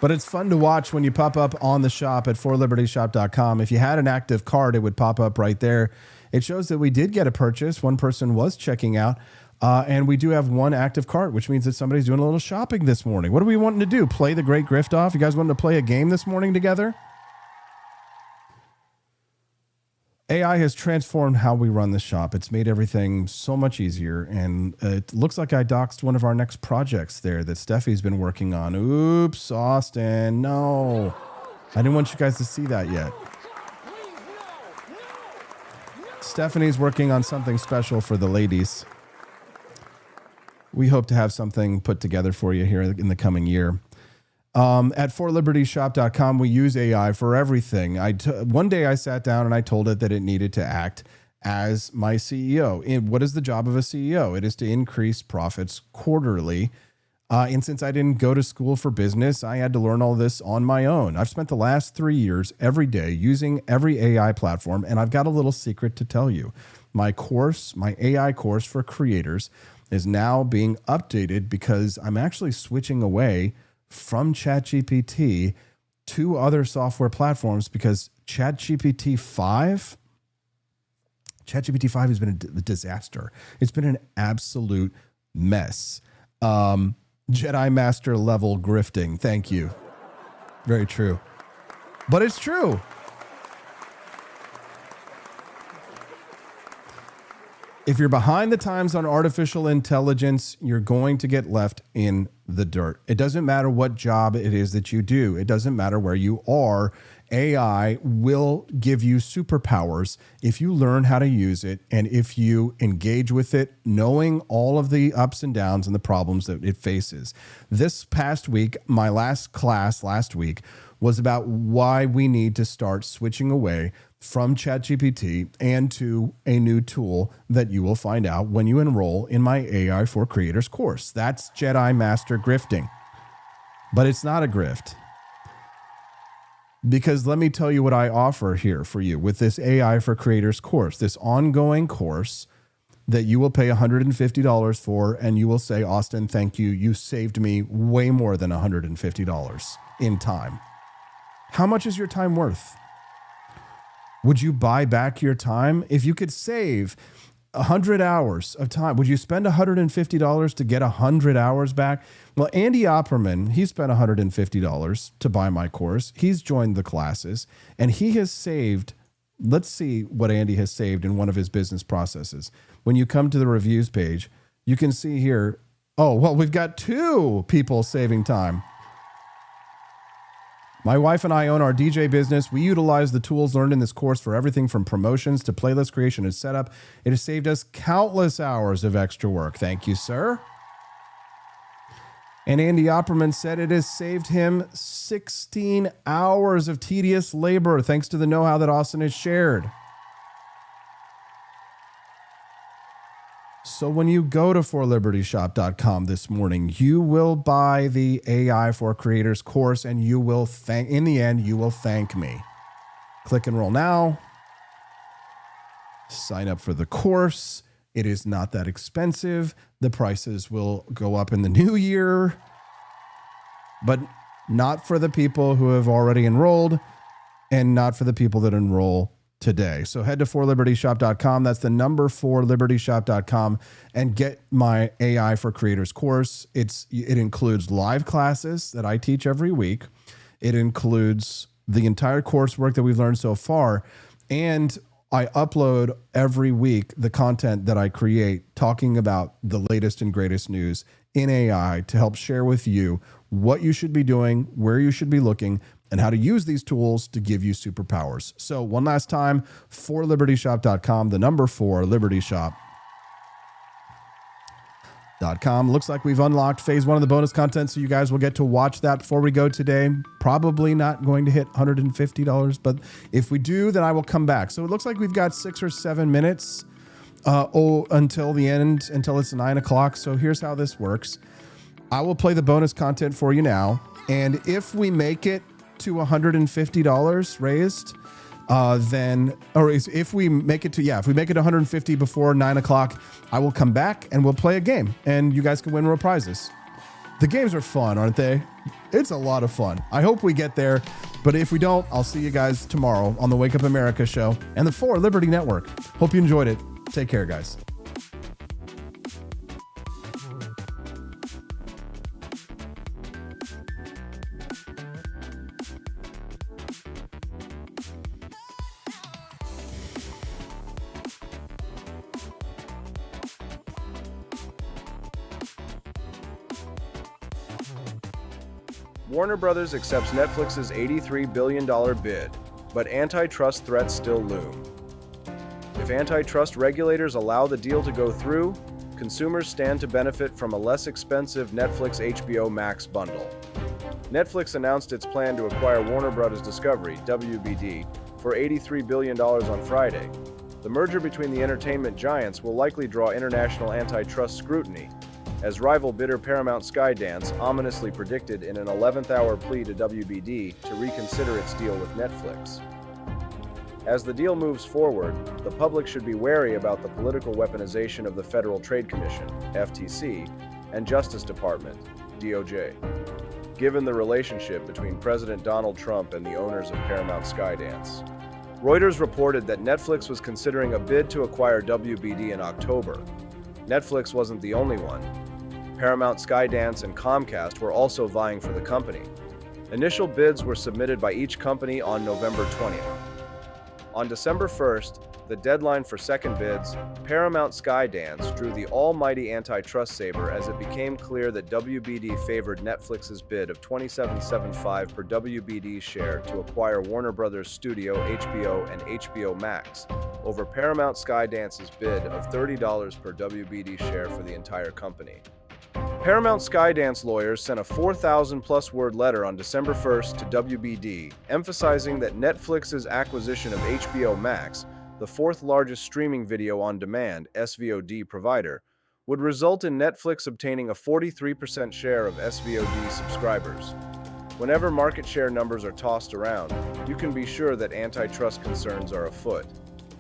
S1: But it's fun to watch when you pop up on the shop at forlibertyshop.com. If you had an active card, it would pop up right there. It shows that we did get a purchase. One person was checking out. And we do have one active cart, which means that somebody's doing a little shopping this morning. What are we wanting to do? Play the great grift off? You guys wanting to play a game this morning together? AI has transformed how we run the shop. It's made everything so much easier. And it looks like I doxed one of our next projects there that Steffi's been working on. Oops, Austin. No. I didn't want you guys to see that yet. Stephanie's working on something special for the ladies. We hope to have something put together for you here in the coming year. At forlibertyshop.com, we use AI for everything. One day I sat down and I told it that it needed to act as my CEO. And what is the job of a CEO? It is to increase profits quarterly. And since I didn't go to school for business, I had to learn all this on my own. I've spent the last 3 years every day using every AI platform, and I've got a little secret to tell you. My course, my AI course for creators, is now being updated because I'm actually switching away from ChatGPT to other software platforms because ChatGPT 5 has been a disaster. It's been an absolute mess. Jedi Master level grifting. Thank you. Very true. But it's true. If you're behind the times on artificial intelligence, you're going to get left in the dirt. It doesn't matter what job it is that you do. It doesn't matter where you are. AI will give you superpowers if you learn how to use it and if you engage with it, knowing all of the ups and downs and the problems that it faces. This past week, my last class last week was about why we need to start switching away from ChatGPT and to a new tool that you will find out when you enroll in my AI for Creators course. That's Jedi Master Grifting. But it's not a grift. Because let me tell you what I offer here for you with this AI for Creators course, this ongoing course that you will pay $150 for, and you will say, Austin, thank you. You saved me way more than $150 in time. How much is your time worth? Would you buy back your time? If you could save 100 hours of time, would you spend $150 to get 100 hours back? Well, Andy Opperman, he spent $150 to buy my course. He's joined the classes, and he has saved, let's see what Andy has saved in one of his business processes. When you come to the reviews page, you can see here, oh, well, we've got 2 people saving time. My wife and I own our DJ business. We utilize the tools learned in this course for everything from promotions to playlist creation and setup. It has saved us countless hours of extra work. Thank you, sir. And Andy Opperman said it has saved him 16 hours of tedious labor thanks to the know-how that Austin has shared. So when you go to forlibertyshop.com this morning, you will buy the AI for Creators course, and you will in the end, you will thank me. Click enroll now. Sign up for the course. It is not that expensive. The prices will go up in the new year, but not for the people who have already enrolled and not for the people that enroll today. So head to forlibertyshop.com. That's the number forlibertyshop.com and get my AI for Creators course. It includes live classes that I teach every week. It includes the entire coursework that we've learned so far. And I upload every week the content that I create talking about the latest and greatest news in AI to help share with you what you should be doing, where you should be looking, and how to use these tools to give you superpowers. So one last time, forlibertyshop.com, the number 4libertyshop.com. Looks like we've unlocked phase 1 of the bonus content, so you guys will get to watch that before we go today. Probably not going to hit $150, but if we do, then I will come back. So it looks like we've got 6 or 7 minutes until the end, until it's 9 o'clock. So here's how this works. I will play the bonus content for you now, and if we make it to $150 raised, if we make it to $150 before 9 o'clock, I will come back and we'll play a game and you guys can win real prizes. The games are fun, aren't they? It's a lot of fun. I hope we get there, but if we don't, I'll see you guys tomorrow on the Wake Up America show and the 4 Liberty Network. Hope you enjoyed it. Take care, guys.
S4: Warner Brothers accepts Netflix's $83 billion bid, but antitrust threats still loom. If antitrust regulators allow the deal to go through, consumers stand to benefit from a less expensive Netflix HBO Max bundle. Netflix announced its plan to acquire Warner Brothers Discovery, WBD, for $83 billion on Friday. The merger between the entertainment giants will likely draw international antitrust scrutiny, as rival bidder Paramount Skydance ominously predicted in an 11th-hour plea to WBD to reconsider its deal with Netflix. As the deal moves forward, the public should be wary about the political weaponization of the Federal Trade Commission, FTC, and Justice Department, DOJ, given the relationship between President Donald Trump and the owners of Paramount Skydance. Reuters reported that Netflix was considering a bid to acquire WBD in October. Netflix wasn't the only one. Paramount Skydance and Comcast were also vying for the company. Initial bids were submitted by each company on November 20th. On December 1st, the deadline for second bids, Paramount Skydance drew the almighty antitrust saber as it became clear that WBD favored Netflix's bid of $27.75 per WBD share to acquire Warner Bros. Studio, HBO, and HBO Max, over Paramount Skydance's bid of $30 per WBD share for the entire company. Paramount Skydance lawyers sent a 4,000-plus word letter on December 1st to WBD, emphasizing that Netflix's acquisition of HBO Max, the fourth largest streaming video on demand (SVOD) provider, would result in Netflix obtaining a 43% share of SVOD subscribers. Whenever market share numbers are tossed around, you can be sure that antitrust concerns are afoot.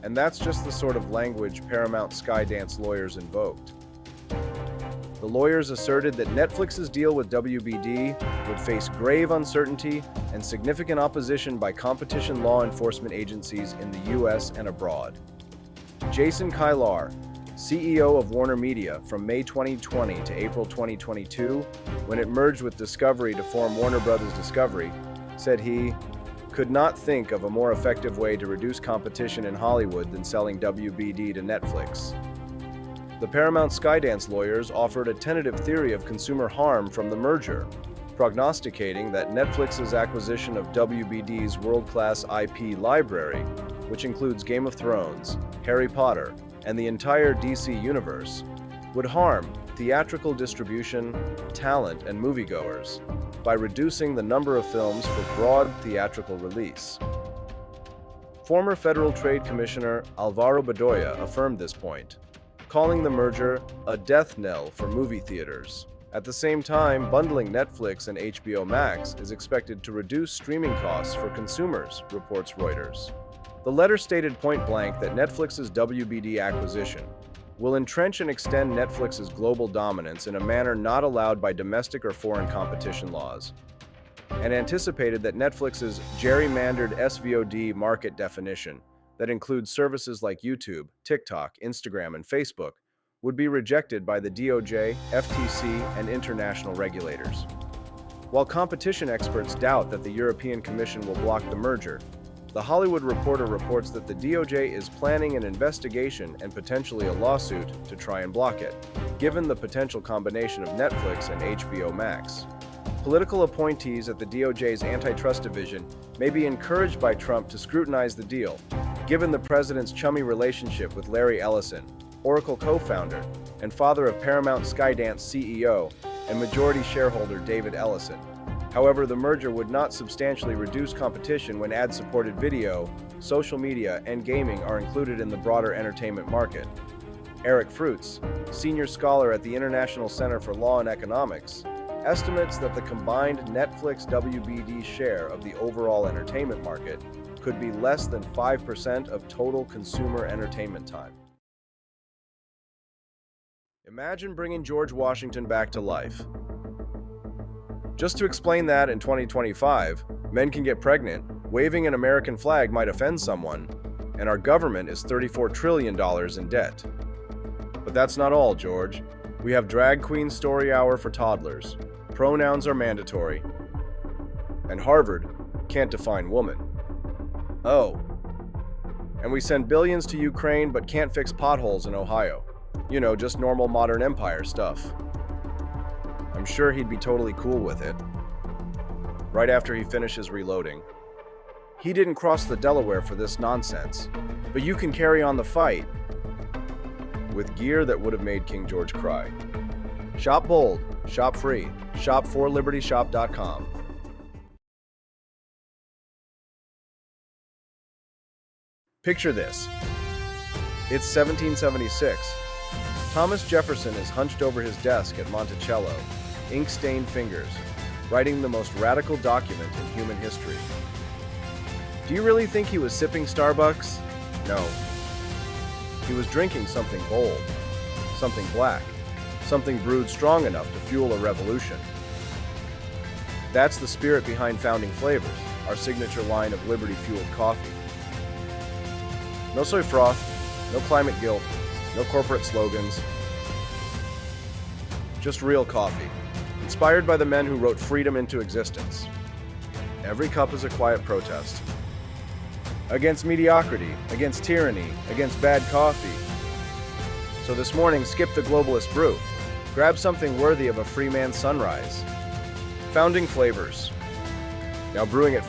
S4: And that's just the sort of language Paramount Skydance lawyers invoked. The lawyers asserted that Netflix's deal with WBD would face grave uncertainty and significant opposition by competition law enforcement agencies in the U.S. and abroad. Jason Kilar, CEO of Warner Media from May 2020 to April 2022, when it merged with Discovery to form Warner Bros. Discovery, said he could not think of a more effective way to reduce competition in Hollywood than selling WBD to Netflix. The Paramount Skydance lawyers offered a tentative theory of consumer harm from the merger, prognosticating that Netflix's acquisition of WBD's world-class IP library, which includes Game of Thrones, Harry Potter, and the entire DC universe, would harm theatrical distribution, talent, and moviegoers by reducing the number of films for broad theatrical release. Former Federal Trade Commissioner Alvaro Bedoya affirmed this point, calling the merger a death knell for movie theaters. At the same time, bundling Netflix and HBO Max is expected to reduce streaming costs for consumers, reports Reuters. The letter stated point-blank that Netflix's WBD acquisition will entrench and extend Netflix's global dominance in a manner not allowed by domestic or foreign competition laws, and anticipated that Netflix's gerrymandered SVOD market definition that includes services like YouTube, TikTok, Instagram, and Facebook, would be rejected by the DOJ, FTC, and international regulators. While competition experts doubt that the European Commission will block the merger, The Hollywood Reporter reports that the DOJ is planning an investigation and potentially a lawsuit to try and block it, given the potential combination of Netflix and HBO Max. Political appointees at the DOJ's antitrust division may be encouraged by Trump to scrutinize the deal, given the president's chummy relationship with Larry Ellison, Oracle co-founder and father of Paramount Skydance CEO and majority shareholder David Ellison. However, the merger would not substantially reduce competition when ad-supported video, social media, and gaming are included in the broader entertainment market. Eric Fruits, senior scholar at the International Center for Law and Economics, estimates that the combined Netflix-WBD share of the overall entertainment market could be less than 5% of total consumer entertainment time. Imagine bringing George Washington back to life. Just to explain that in 2025, men can get pregnant, waving an American flag might offend someone, and our government is $34 trillion in debt. But that's not all, George. We have drag queen story hour for toddlers, pronouns are mandatory, and Harvard can't define woman. Oh. And we send billions to Ukraine but can't fix potholes in Ohio. You know, just normal modern empire stuff. I'm sure he'd be totally cool with it. Right after he finishes reloading. He didn't cross the Delaware for this nonsense, but you can carry on the fight with gear that would have made King George cry. Shop bold, shop free, shop for libertyshop.com. Picture this. It's 1776. Thomas Jefferson is hunched over his desk at Monticello, ink-stained fingers, writing the most radical document in human history. Do you really think he was sipping Starbucks? No. He was drinking something bold, something black, something brewed strong enough to fuel a revolution. That's the spirit behind Founding Flavors, our signature line of liberty-fueled coffee. No soy froth, no climate guilt, no corporate slogans. Just real coffee, inspired by the men who wrote freedom into existence. Every cup is a quiet protest. against mediocrity, against tyranny, against bad coffee. So this morning, skip the globalist brew. Grab something worthy of a free man's sunrise. Founding flavors. Now brewing at